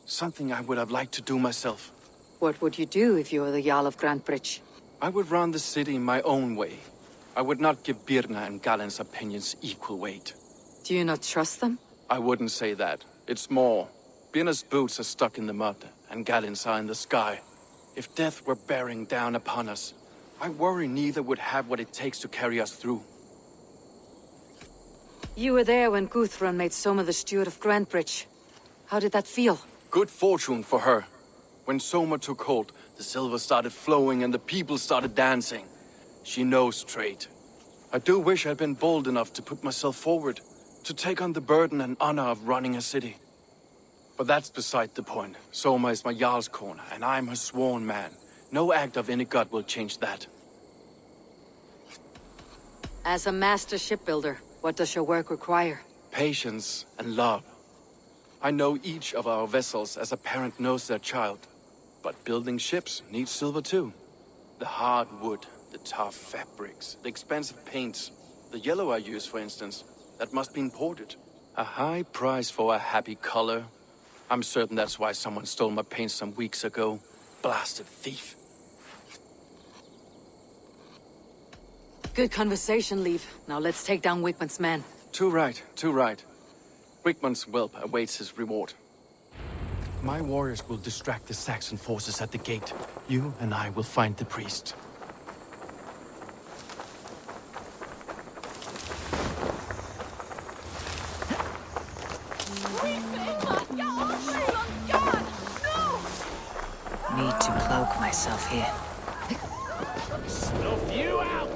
Something I would have liked to do myself. What would you do if you were the Jarl of Grantebridge? I would run the city my own way. I would not give Birna and Galen's opinions equal weight. Do you not trust them? I wouldn't say that. It's more. Birna's boots are stuck in the mud, and Galen's are in the sky. If death were bearing down upon us, I worry neither would have what it takes to carry us through. You were there when Guthrum made Soma the steward of Grantebridge. How did that feel? Good fortune for her. When Soma took hold, the silver started flowing and the people started dancing. She knows trade. I do wish I'd been bold enough to put myself forward, to take on the burden and honor of running a city. But that's beside the point. Soma is my Jarl's corner, and I'm her sworn man. No act of any god will change that. As a master shipbuilder, what does your work require? Patience and love. I know each of our vessels as a parent knows their child. But building ships needs silver too. The hard wood, the tough fabrics, the expensive paints. The yellow I use, for instance, that must be imported. A high price for a happy color. I'm certain that's why someone stole my paint some weeks ago. Blasted thief. Good conversation, Leaf. Now let's take down Wigman's men. Too right, too right. Wigman's whelp awaits his reward. My warriors will distract the Saxon forces at the gate. You and I will find the priest. Need to cloak myself here. Snuff you out!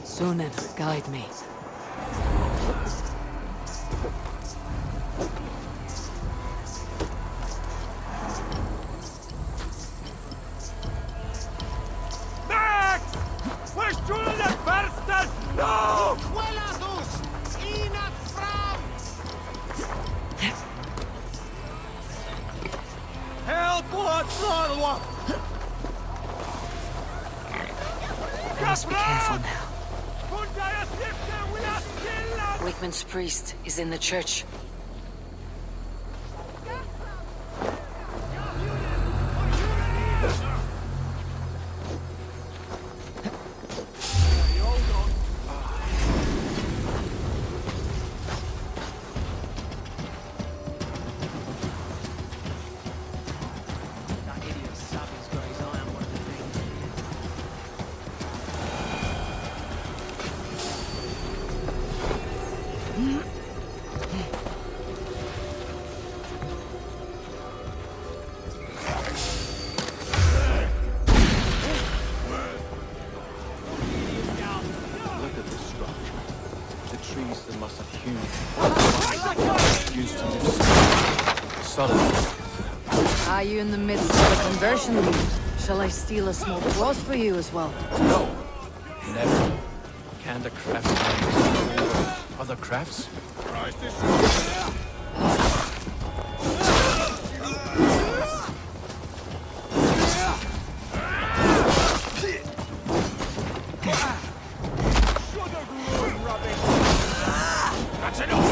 Sunan, guide me. Max! We're shooting the bastard! No! Hueladus! Inat fram! Help! What? I must be careful now. Wickman's priest is in the church. Look at this structure. The trees that must have hewn. Used to live suddenly. Are you in the midst of a conversion lead? Shall I steal a small cross for you as well? No. Never. Can't a craftsman other crafts? That's enough!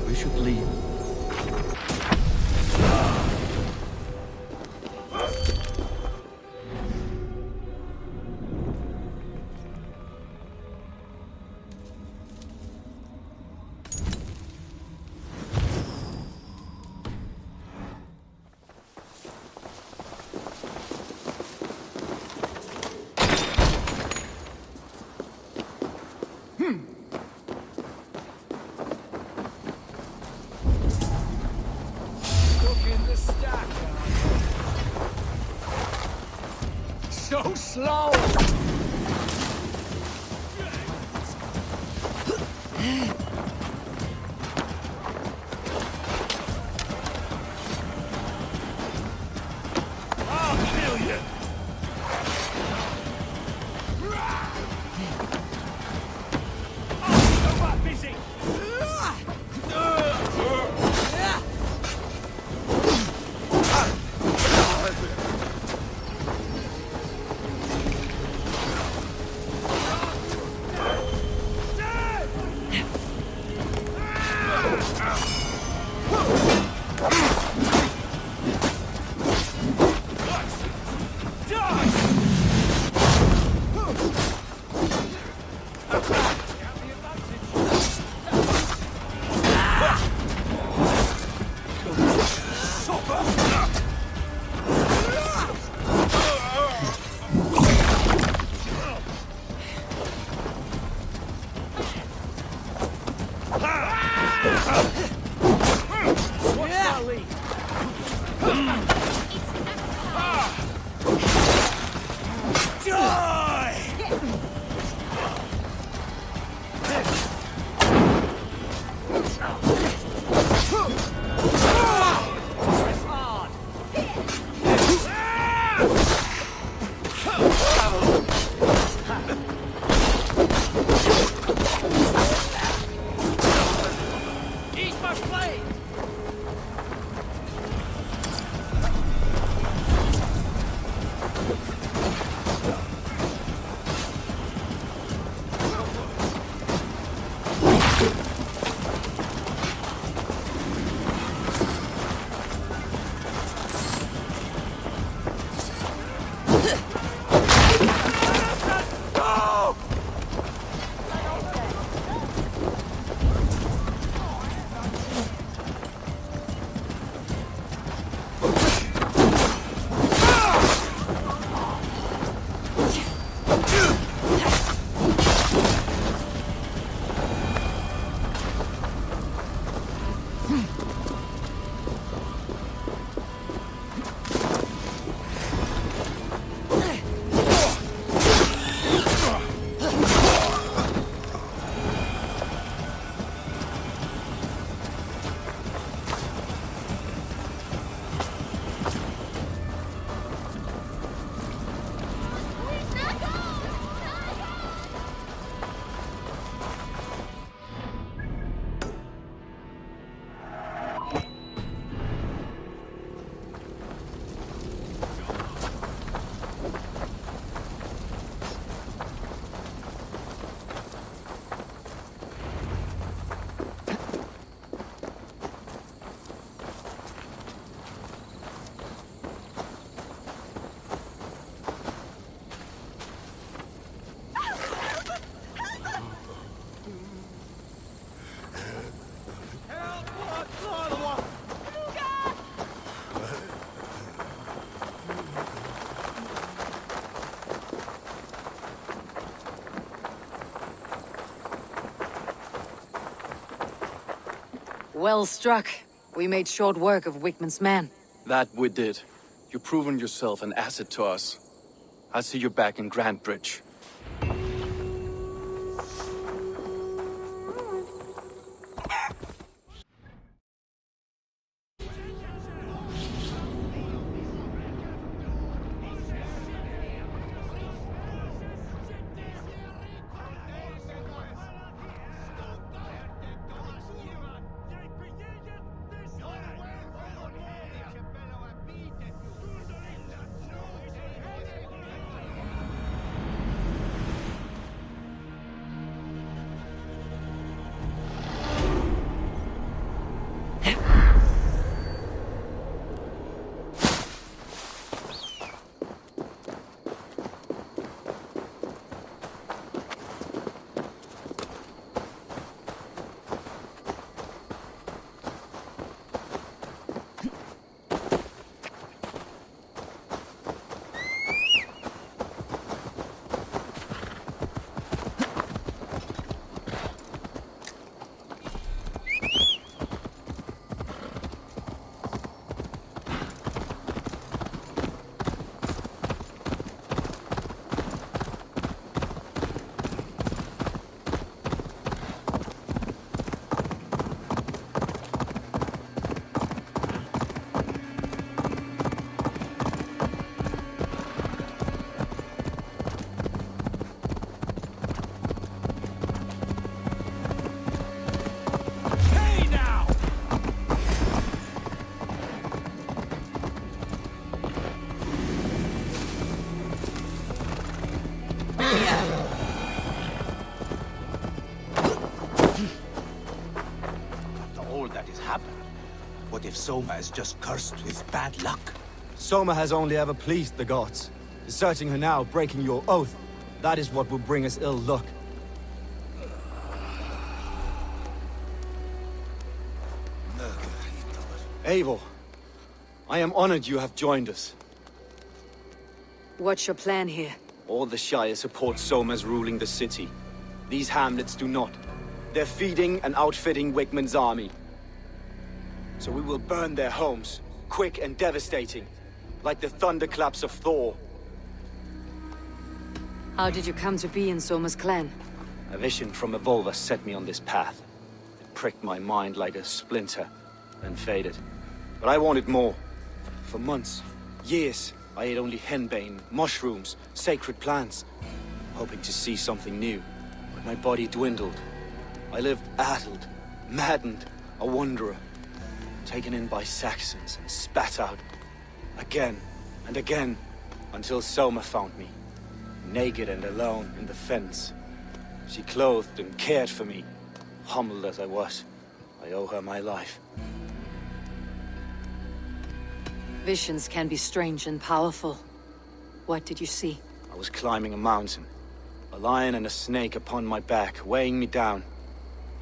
We should leave. So slow! I'll kill you! Oh, so busy! my blade! Well struck. We made short work of Wickman's men. That we did. You've proven yourself an asset to us. I'll see you back in Grantebridge. What if Soma is just cursed with bad luck? Soma has only ever pleased the gods. Deserting her now, breaking your oath, that is what will bring us ill luck. Eivor, I am honored you have joined us. What's your plan here? All the Shire support Soma's ruling the city. These hamlets do not. They're feeding and outfitting Wickman's army. So we will burn their homes, quick and devastating, like the thunderclaps of Thor. How did you come to be in Soma's clan? A vision from Evolva set me on this path. It pricked my mind like a splinter, then faded. But I wanted more. For months, years, I ate only henbane, mushrooms, sacred plants, hoping to see something new. But my body dwindled. I lived addled, maddened, A wanderer, taken in by Saxons and spat out again and again until Soma found me, naked and alone in the fens. She clothed and cared for me, humbled as I was. I owe her my life. Visions can be strange and powerful. What did you see? I was climbing a mountain, a lion and a snake upon my back, weighing me down.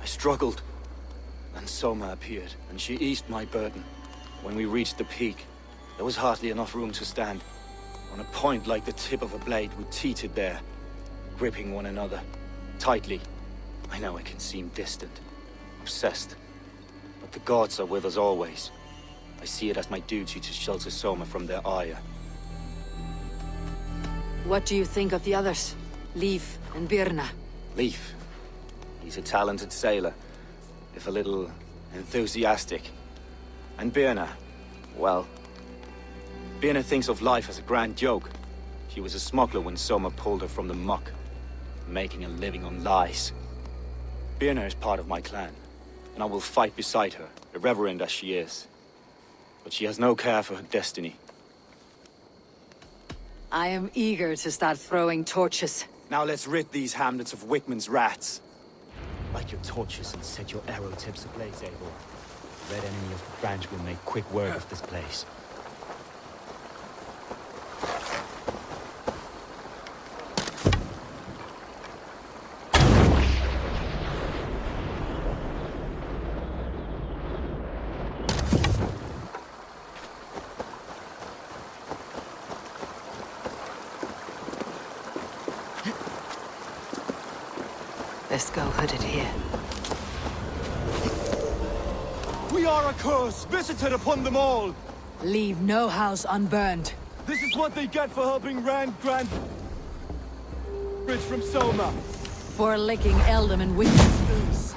I struggled. Then Soma appeared, and she eased my burden. When we reached the peak, there was hardly enough room to stand. On a point like the tip of a blade, we teetered there, gripping one another, tightly. I know I can seem distant, obsessed, but the gods are with us always. I see it as my duty to shelter Soma from their ire. What do you think of the others? Leif and Birna? Leif. He's a talented sailor, if a little enthusiastic. And Birna, well, Birna thinks of life as a grand joke. She was a smuggler when Soma pulled her from the muck, making a living on lies. Birna is part of my clan, and I will fight beside her, irreverent as she is. But she has no care for her destiny. I am eager to start throwing torches. Now let's rid these hamlets of Wickman's rats. Light your torches and set your arrow tips ablaze, Abel. The red enemy of the branch will make quick work of this place. Let's go hooded here. We are a curse, visited upon them all! Leave no house unburned. This is what they get for helping Grand Bridge from Soma. For licking Eldom and Wickman's boots.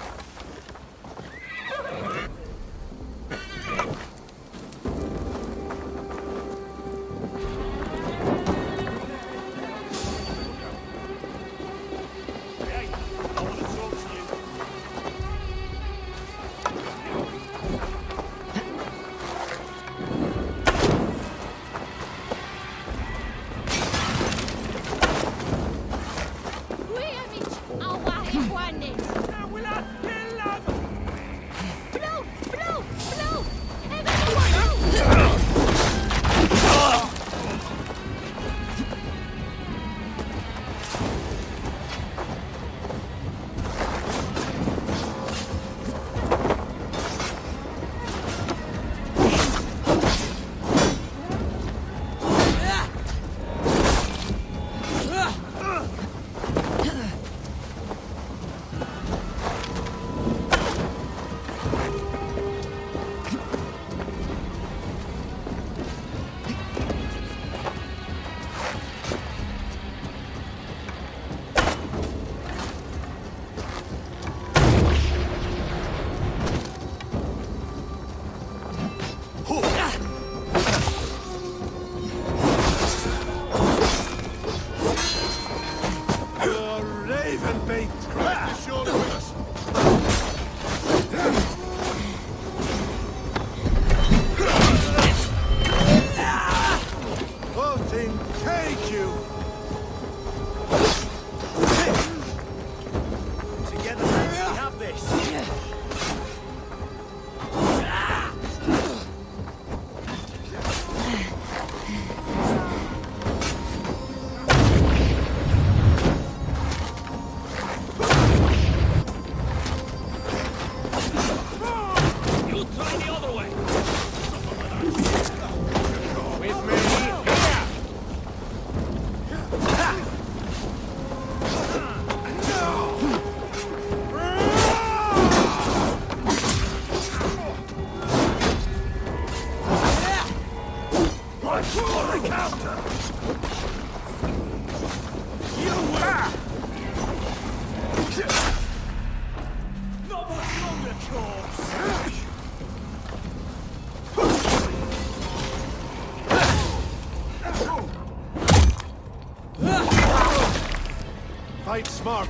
Fight smart.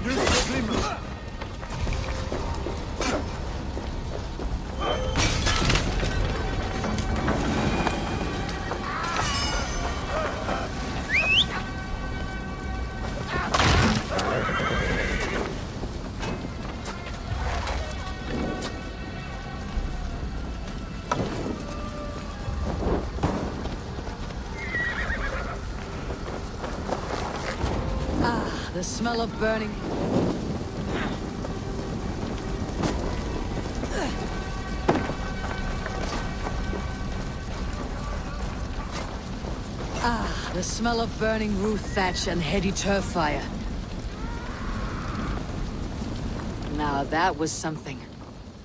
Use the glimmer. the smell of burning. Ah, the smell of burning roof thatch and heady turf fire. Now that was something.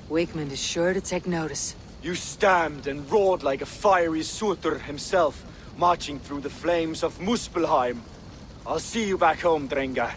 Wakeman is sure to take notice. You stamped and roared like a fiery Surtur himself, marching through the flames of Muspelheim. I'll see you back home, Drenga.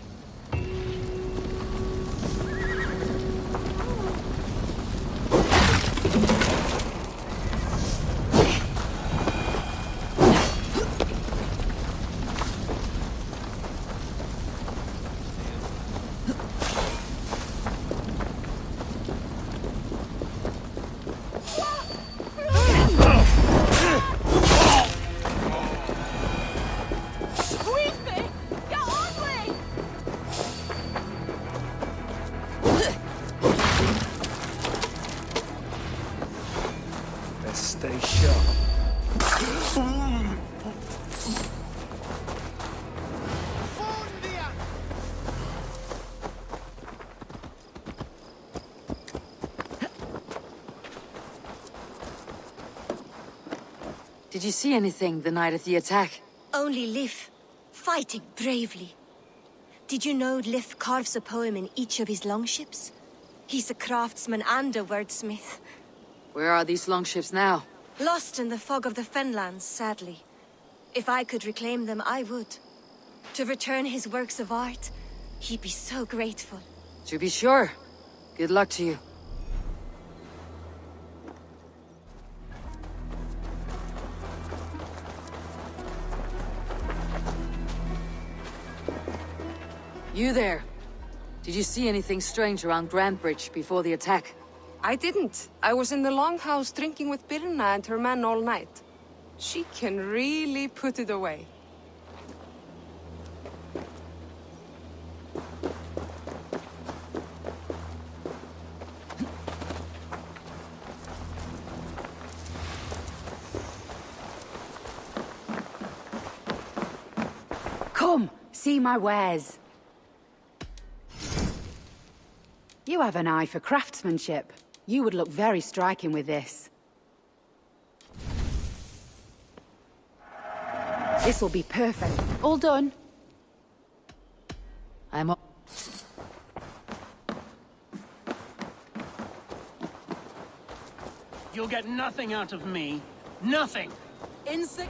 Stay sharp. Did you see anything the night of the attack? Only Lif, fighting bravely. Did you know Lif carves a poem in each of his longships? He's a craftsman and a wordsmith. Where are these longships now? Lost in the fog of the Fenlands, sadly. If I could reclaim them, I would. To return his works of art, he'd be so grateful. To be sure. Good luck to you. You there. Did you see anything strange around Grand Bridge before the attack? I didn't. I was in the longhouse drinking with Birna and her men all night. She can really put it away. Come, see my wares. You have an eye for craftsmanship. You would look very striking with this. This will be perfect. All done. I'm up. You'll get nothing out of me. Nothing! Insect.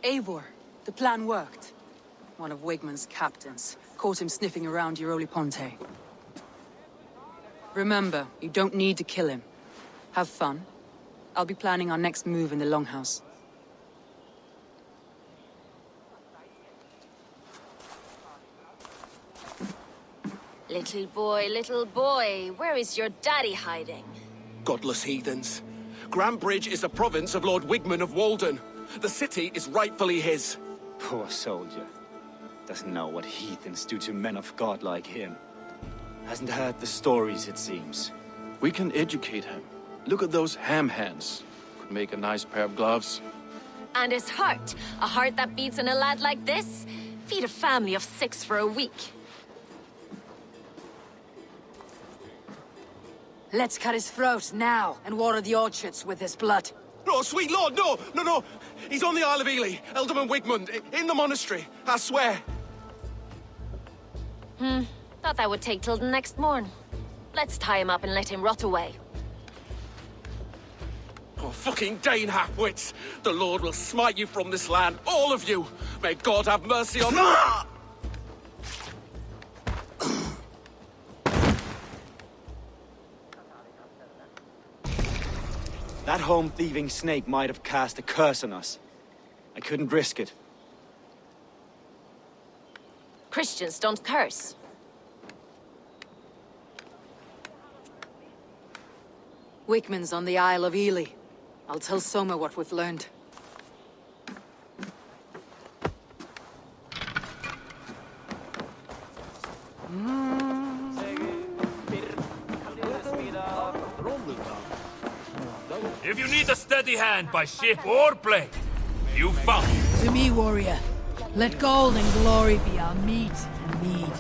Eivor, the plan worked. One of Wigman's captains caught him sniffing around Euroli Ponte. Remember, you don't need to kill him. Have fun. I'll be planning our next move in the Longhouse. Little boy, where is your daddy hiding? Godless heathens. Grand Bridge is a province of Lord Wigman of Walden. The city is rightfully his. Poor soldier. Doesn't know what heathens do to men of God like him. Hasn't heard the stories, it seems. We can educate him. Look at those ham hands. Could make a nice pair of gloves. And his heart. A heart that beats in a lad like this? Feed a family of 6 for a week. Let's cut his throat now and water the orchards with his blood. Oh, sweet lord, no! No, no! He's on the Isle of Ely, Ealdorman Wigmund, in the monastery, I swear. Thought that would take till the next morn. Let's tie him up and let him rot away. Oh, fucking Dane half-wits! The Lord will smite you from this land, all of you! May God have mercy on... That home-thieving snake might have cast a curse on us. I couldn't risk it. Christians don't curse. Wigman's on the Isle of Ely. I'll tell Soma what we've learned. If you need a steady hand by ship or plane, you found it. To me, warrior. Let gold and glory be our meat and mead.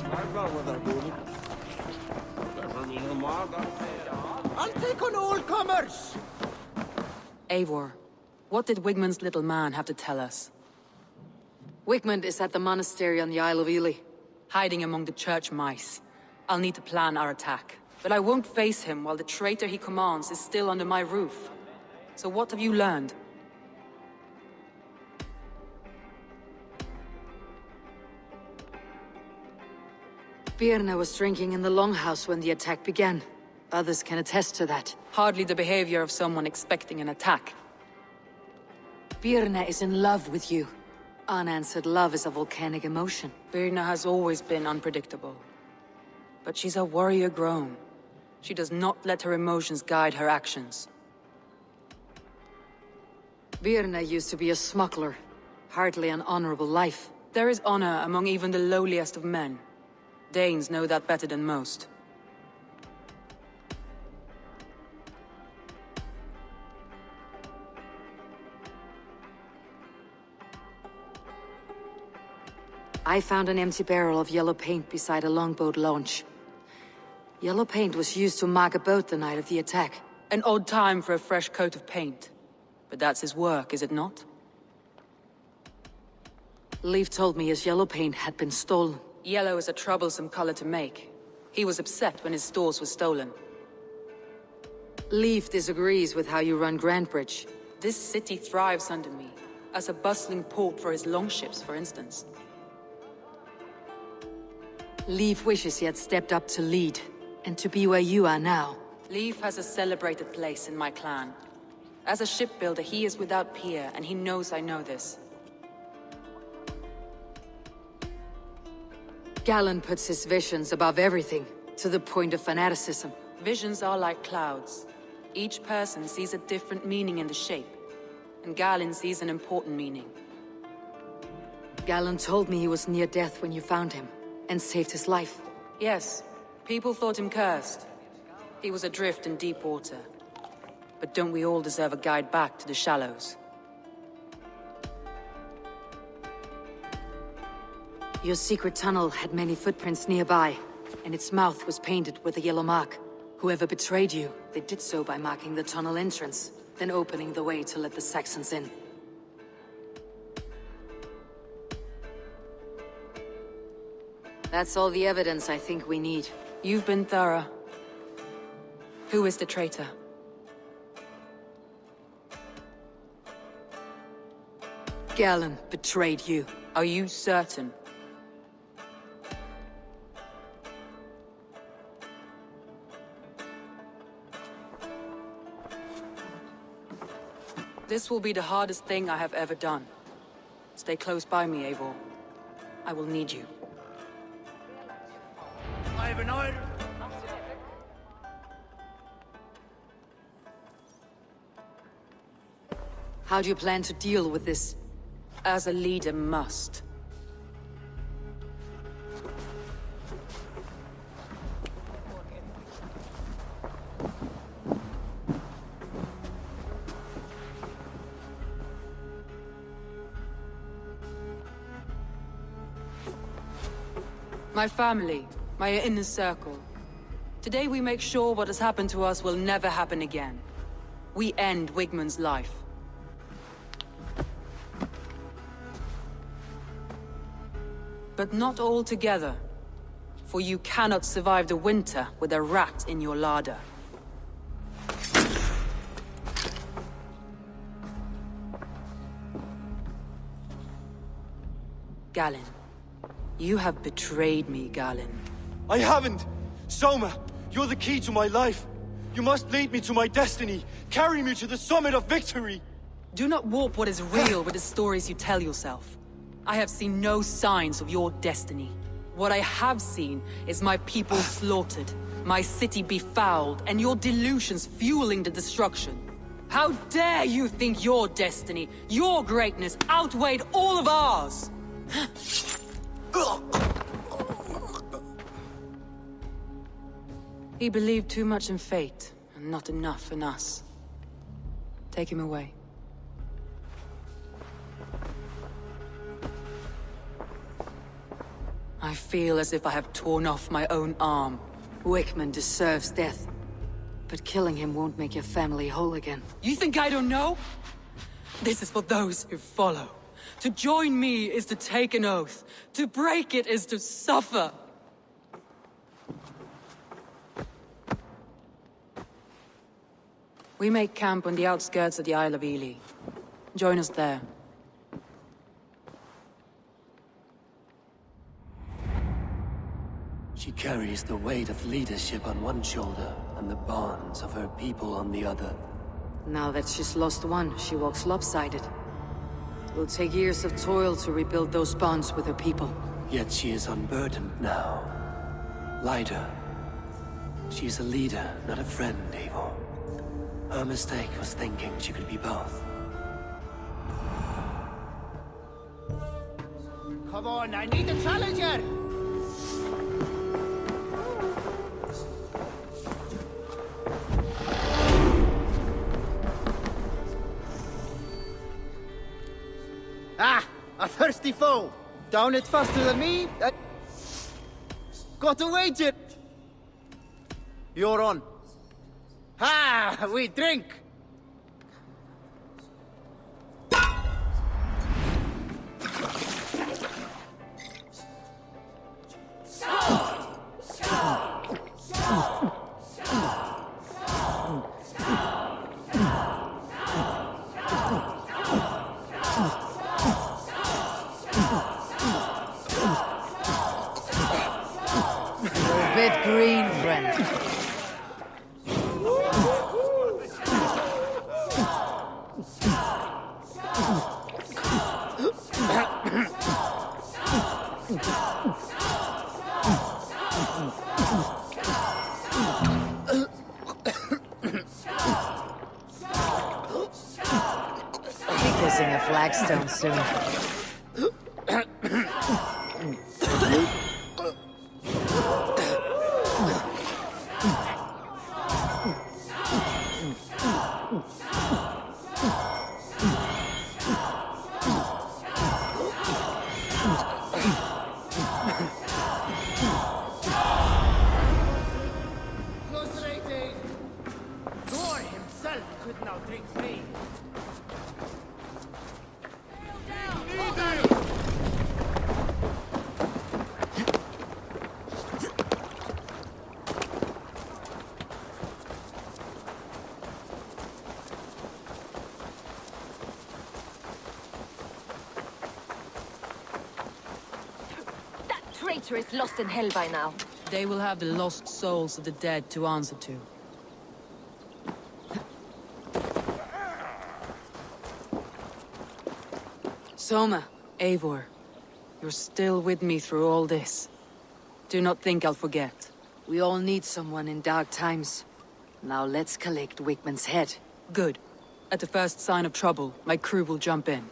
I'll take on all comers! Eivor, what did Wigmund's little man have to tell us? Wigmund is at the monastery on the Isle of Ely. Hiding among the church mice. I'll need to plan our attack. But I won't face him while the traitor he commands is still under my roof. So what have you learned? Birna was drinking in the longhouse when the attack began. Others can attest to that. Hardly the behavior of someone expecting an attack. Birna is in love with you. Unanswered love is a volcanic emotion. Birna has always been unpredictable. But she's a warrior grown. She does not let her emotions guide her actions. Birna used to be a smuggler. Hardly an honorable life. There is honor among even the lowliest of men. Danes know that better than most. I found an empty barrel of yellow paint beside a longboat launch. Yellow paint was used to mark a boat the night of the attack. An odd time for a fresh coat of paint. But that's his work, is it not? Leif told me his yellow paint had been stolen. Yellow is a troublesome color to make. He was upset when his stores were stolen. Leif disagrees with how you run Grantebridge. This city thrives under me, as a bustling port for his longships, for instance. Leif wishes he had stepped up to lead, and to be where you are now. Leif has a celebrated place in my clan. As a shipbuilder, he is without peer, and he knows I know this. Galen puts his visions above everything, to the point of fanaticism. Visions are like clouds. Each person sees a different meaning in the shape, and Galen sees an important meaning. Galen told me he was near death when you found him, and saved his life. Yes, people thought him cursed. He was adrift in deep water. But don't we all deserve a guide back to the shallows? Your secret tunnel had many footprints nearby, and its mouth was painted with a yellow mark. Whoever betrayed you, they did so by marking the tunnel entrance, then opening the way to let the Saxons in. That's all the evidence I think we need. You've been thorough. Who is the traitor? Galen betrayed you. Are you certain? This will be the hardest thing I have ever done. Stay close by me, Eivor. I will need you. I have an order. How do you plan to deal with this? As a leader must. My family, my inner circle. Today we make sure what has happened to us will never happen again. We end Wigmund's life. But not all together. For you cannot survive the winter with a rat in your larder. Galen. You have betrayed me, Galen. I haven't! Soma, you're the key to my life. You must lead me to my destiny. Carry me to the summit of victory. Do not warp what is real with the stories you tell yourself. I have seen no signs of your destiny. What I have seen is my people slaughtered, my city befouled, and your delusions fueling the destruction. How dare you think your destiny, your greatness, outweighed all of ours? He believed too much in fate, and not enough in us. Take him away. I feel as if I have torn off my own arm. Wickman deserves death. But killing him won't make your family whole again. You think I don't know? This is for those who follow. To join me is to take an oath. To break it is to suffer. We make camp on the outskirts of the Isle of Ely. Join us there. She carries the weight of leadership on one shoulder and the bonds of her people on the other. Now that she's lost one, she walks lopsided. It will take years of toil to rebuild those bonds with her people. Yet she is unburdened now. Lighter. She's a leader, not a friend, Eivor. Her mistake was thinking she could be both. Come on, I need a challenger! Ah! A thirsty foe! Down it faster than me! Got a wager! You're on. Ha! We drink! You're a bit green, friend. Be kissing a flagstone soon. Thor himself could now drink me. That traitor is lost in hell by now. They will have the lost souls of the dead to answer to. Soma, Eivor, you're still with me through all this. Do not think I'll forget. We all need someone in dark times. Now let's collect Wickman's head. Good. At the first sign of trouble, my crew will jump in.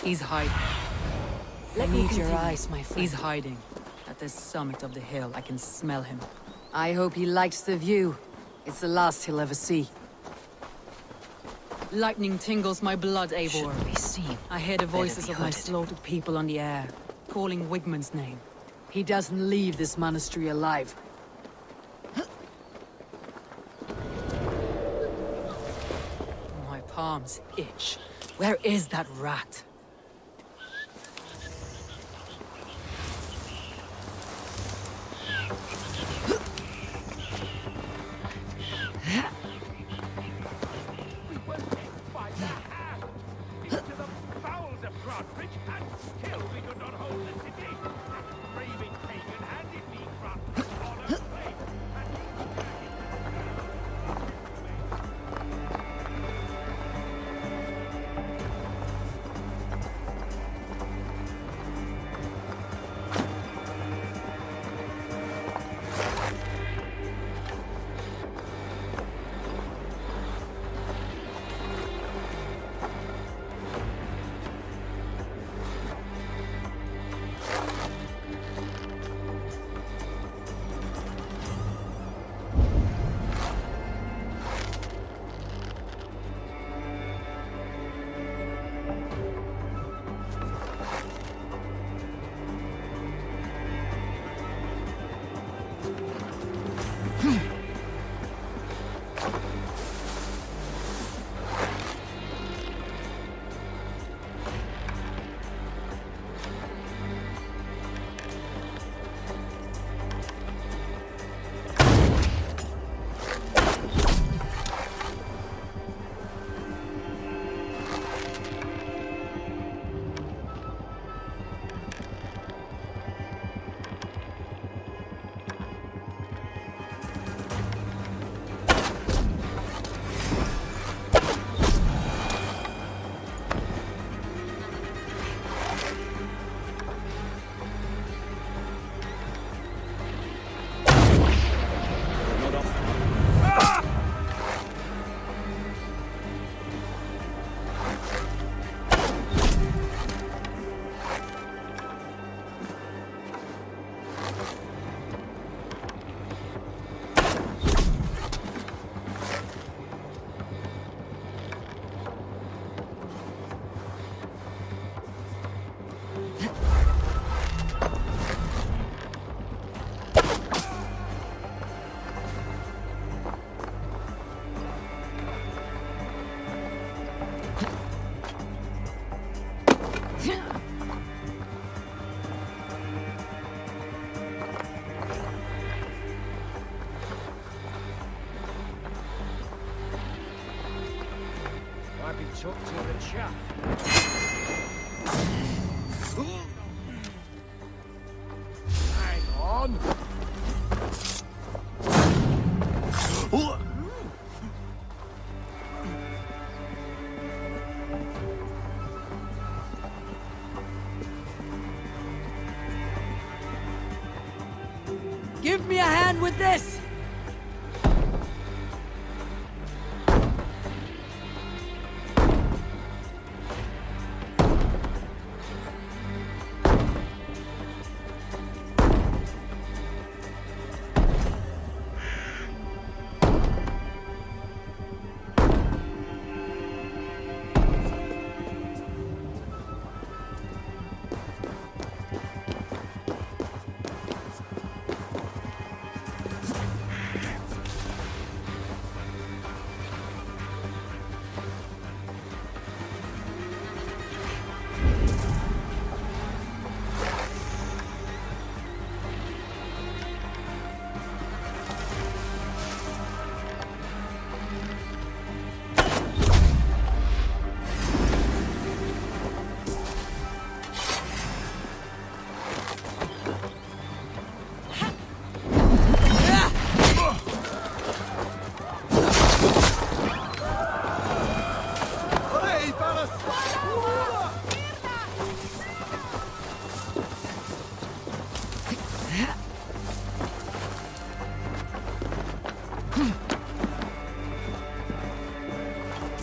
He's hiding. Let me Need your continue. eyes, my friend. He's hiding. At the summit of the hill, I can smell him. I hope he likes the view. It's the last he'll ever see. Lightning tingles my blood, Eivor. I hear the voices of my slaughtered people on the air, calling Wigmund's name. He doesn't leave this monastery alive. My palms itch. Where is that rat? We were hit by the hand into the bowels of Grantebridge, and still we could not hold the city. That raving pagan handed me Grantebridge on a plate, I've been took to the chap. Hang on. Give me a hand with this!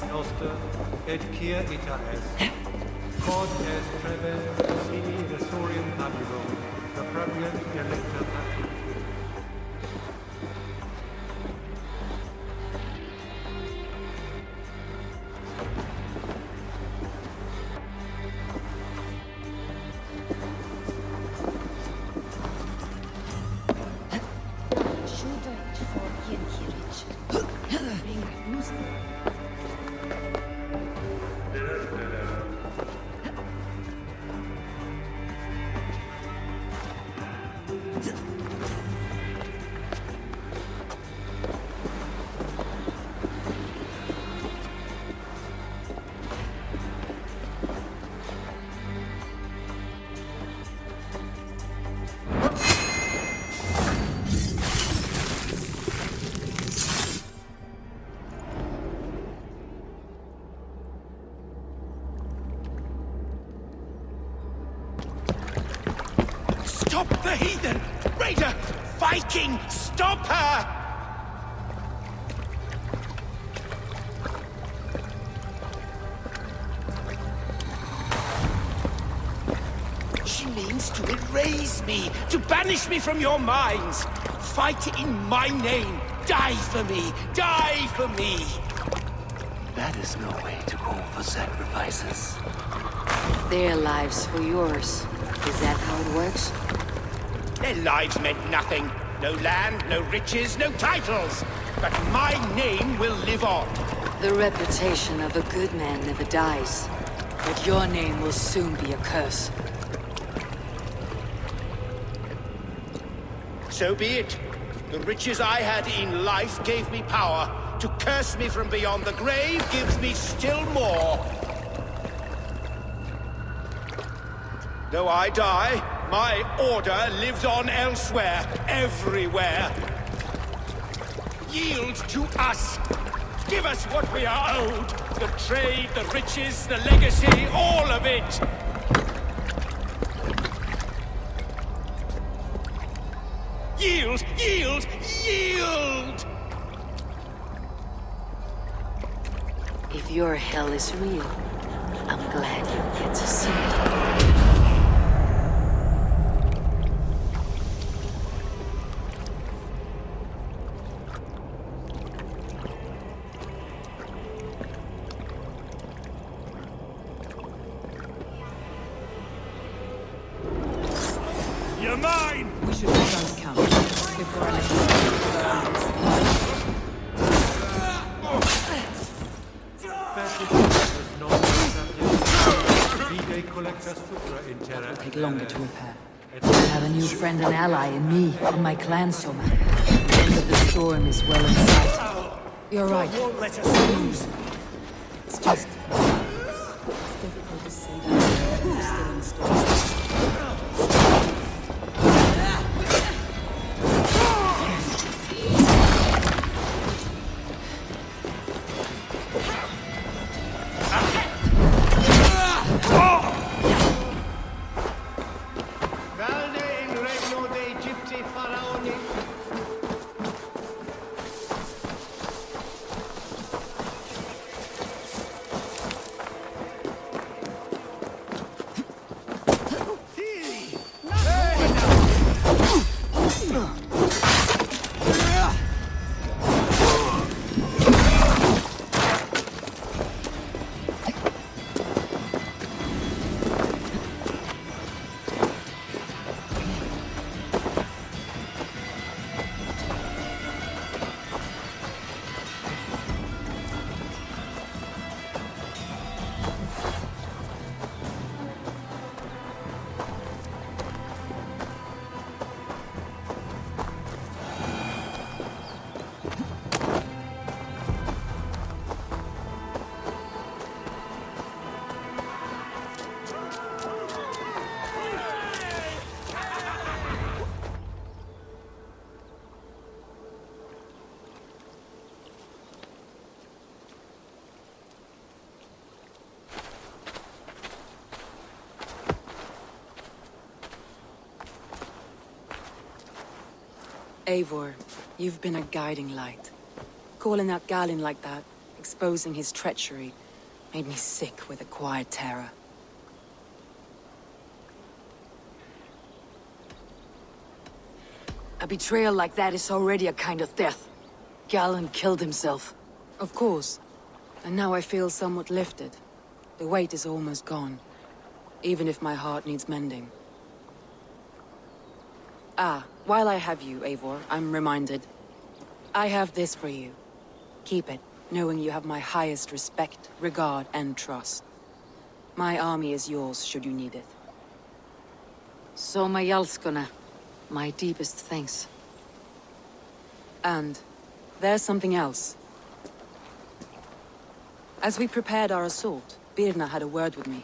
Noster, et quia ita est. Quod est trebens sini resorium tabulo, propriant delicta patri. Stop the heathen! Raider! Viking! Stop her! She means to erase me, to banish me from your minds. Fight in my name. Die for me. Die for me. That is no way to call for sacrifices. Their lives for yours. Is that how it works? Their lives meant nothing. No land, no riches, no titles. But my name will live on. The reputation of a good man never dies. But your name will soon be a curse. So be it. The riches I had in life gave me power. To curse me from beyond the grave gives me still more. Though I die, my order lives on elsewhere, everywhere. Yield to us. Give us what we are owed. The trade, the riches, the legacy, all of it. Yield! Yield! Yield! If your hell is real, I'm glad you get to see it. You're mine! We should return to camp before I let It'll take longer to repair. I have a new friend and ally in me and my clan Soma. The end of the storm is well in sight. You're right. Won't let us lose. It's just... It's difficult to see that we're still in the storm. Eivor, you've been a guiding light. Calling out Galinn like that, exposing his treachery, made me sick with a quiet terror. A betrayal like that is already a kind of death. Galinn killed himself. Of course. And now I feel somewhat lifted. The weight is almost gone. Even if my heart needs mending. Ah, while I have you, Eivor, I'm reminded. I have this for you. Keep it, knowing you have my highest respect, regard, and trust. My army is yours, should you need it. Soma Jalskona. My deepest thanks. And there's something else. As we prepared our assault, Birna had a word with me.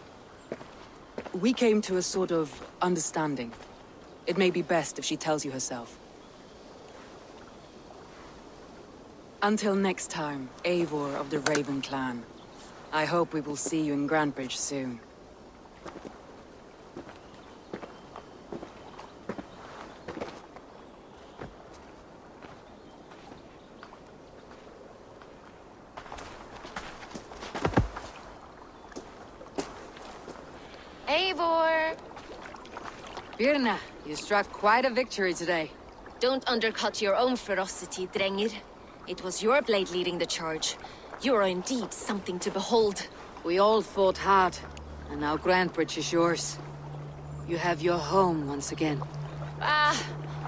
We came to a sort of understanding. It may be best if she tells you herself. Until next time, Eivor of the Raven Clan. I hope we will see you in Grantebridge soon. Eivor! Birna, you struck quite a victory today. Don't undercut your own ferocity, Drengir. It was your blade leading the charge. You are indeed something to behold. We all fought hard, and now Grantebridge is yours. You have your home once again.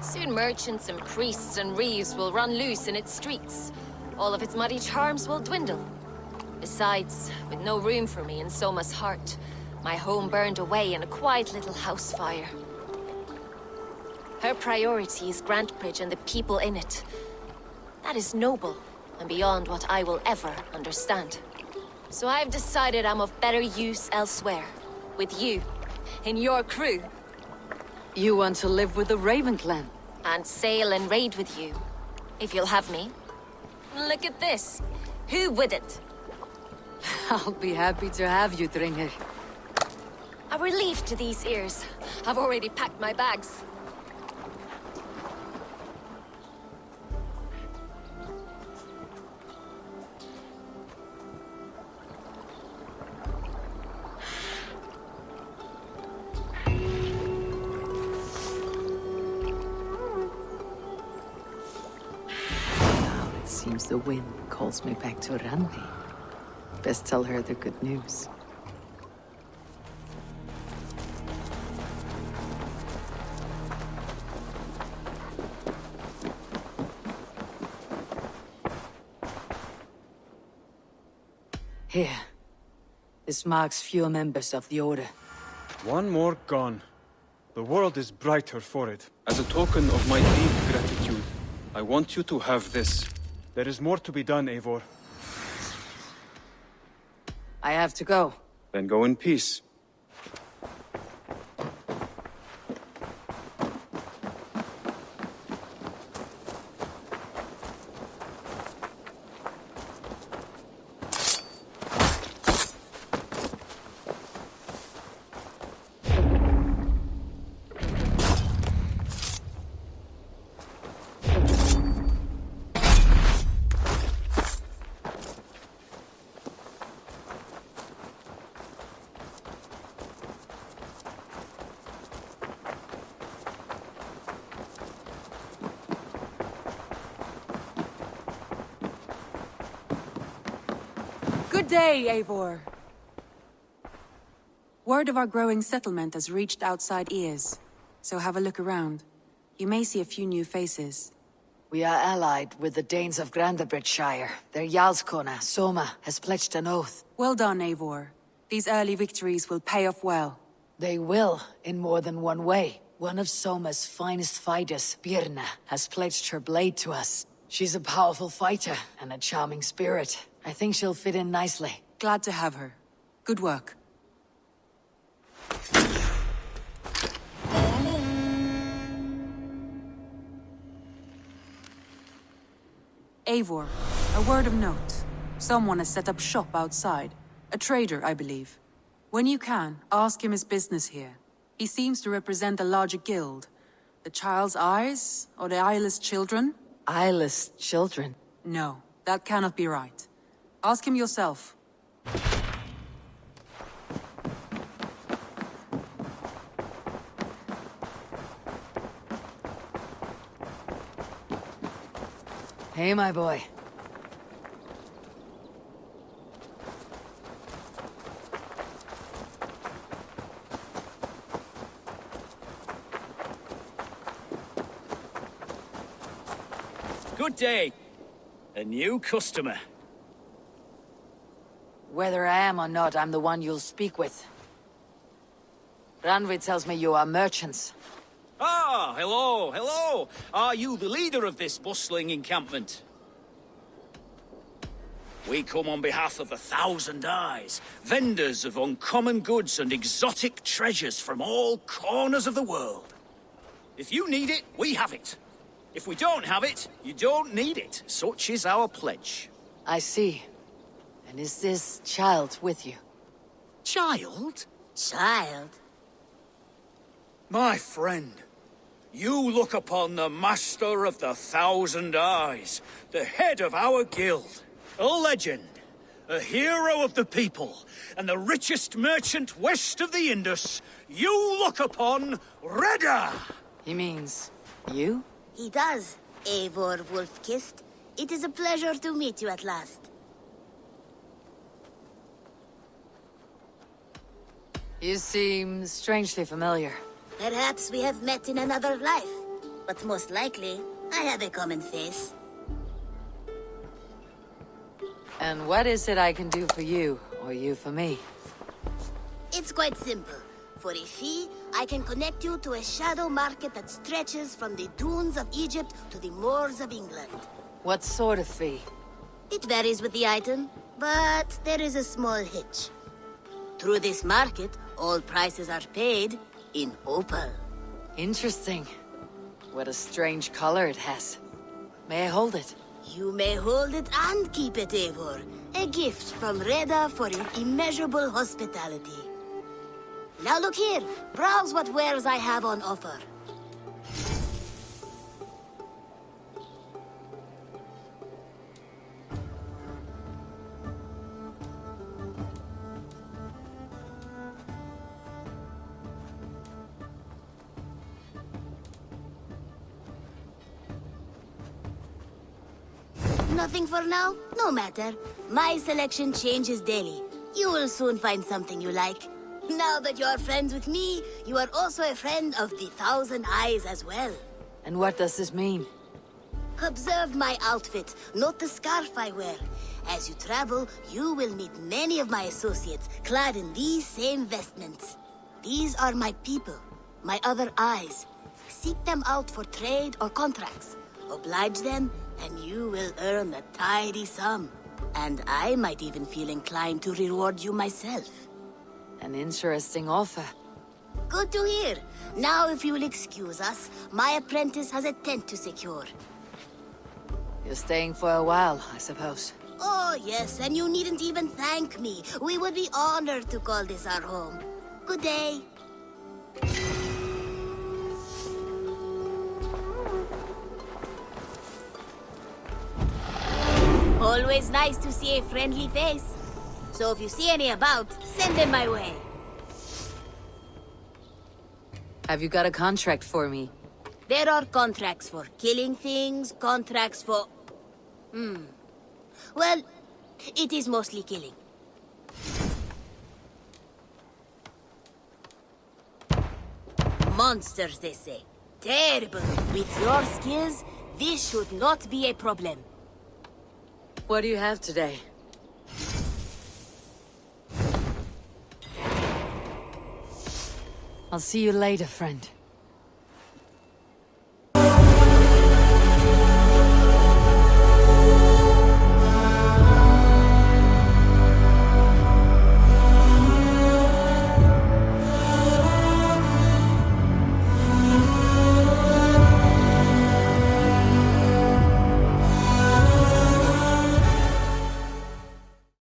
Soon merchants and priests and reeves will run loose in its streets. All of its muddy charms will dwindle. Besides, with no room for me in Soma's heart, my home burned away in a quiet little house fire. Her priority is Grantebridge and the people in it. That is noble, and beyond what I will ever understand. So I've decided I'm of better use elsewhere. With you. In your crew. You want to live with the Raven Clan? And sail and raid with you. If you'll have me. Look at this. Who wouldn't? I'll be happy to have you, Drengir. A relief to these ears. I've already packed my bags. Seems the wind calls me back to Randi. Best tell her the good news. Here. This marks fewer members of the Order. One more gone. The world is brighter for it. As a token of my deep gratitude, I want you to have this. There is more to be done, Eivor. I have to go. Then go in peace. Good day, Eivor. Word of our growing settlement has reached outside ears, so have a look around. You may see a few new faces. We are allied with the Danes of Grantebridgeshire. Their Jarlskona, Soma, has pledged an oath. Well done, Eivor. These early victories will pay off well. They will, in more than one way. One of Soma's finest fighters, Birna, has pledged her blade to us. She's a powerful fighter and a charming spirit. I think she'll fit in nicely. Glad to have her. Good work. Eivor, a word of note. Someone has set up shop outside. A trader, I believe. When you can, ask him his business here. He seems to represent a larger guild. The Child's Eyes, or the Eyeless Children? Eyeless children? No, that cannot be right. Ask him yourself. Hey, my boy. Good day. A new customer. Whether I am or not, I'm the one you'll speak with. Randvi tells me you are merchants. Ah, hello, hello. Are you the leader of this bustling encampment? We come on behalf of 1,000 Eyes, vendors of uncommon goods and exotic treasures from all corners of the world. If you need it, we have it. If we don't have it, you don't need it. Such is our pledge. I see. And is this child with you? Child? Child? My friend, you look upon the master of the 1,000 Eyes, the head of our guild, a legend, a hero of the people, and the richest merchant west of the Indus. You look upon Reda! He means you? He does, Eivor Wolf-Kissed. It is a pleasure to meet you at last. You seem strangely familiar. Perhaps we have met in another life, but most likely, I have a common face. And what is it I can do for you, or you for me? It's quite simple. For a fee, I can connect you to a shadow market that stretches from the dunes of Egypt to the moors of England. What sort of fee? It varies with the item, but there is a small hitch. Through this market, all prices are paid in opal. Interesting. What a strange color it has. May I hold it? You may hold it and keep it, Eivor. A gift from Reda for your immeasurable hospitality. Now look here. Browse what wares I have on offer. Nothing for now? No matter. My selection changes daily. You will soon find something you like. Now that you're friends with me, you are also a friend of the 1,000 Eyes as well. And what does this mean? Observe my outfit, note the scarf I wear. As you travel, you will meet many of my associates, clad in these same vestments. These are my people, my other eyes. Seek them out for trade or contracts. Oblige them, and you will earn a tidy sum. And I might even feel inclined to reward you myself. An interesting offer. Good to hear. Now, if you will excuse us, my apprentice has a tent to secure. You're staying for a while, I suppose. Oh, yes, and you needn't even thank me. We would be honored to call this our home. Good day. Always nice to see a friendly face. So if you see any about, send them my way. Have you got a contract for me? There are contracts for killing things, contracts for... Well, it is mostly killing. Monsters, they say. Terrible. With your skills, this should not be a problem. What do you have today? I'll see you later, friend.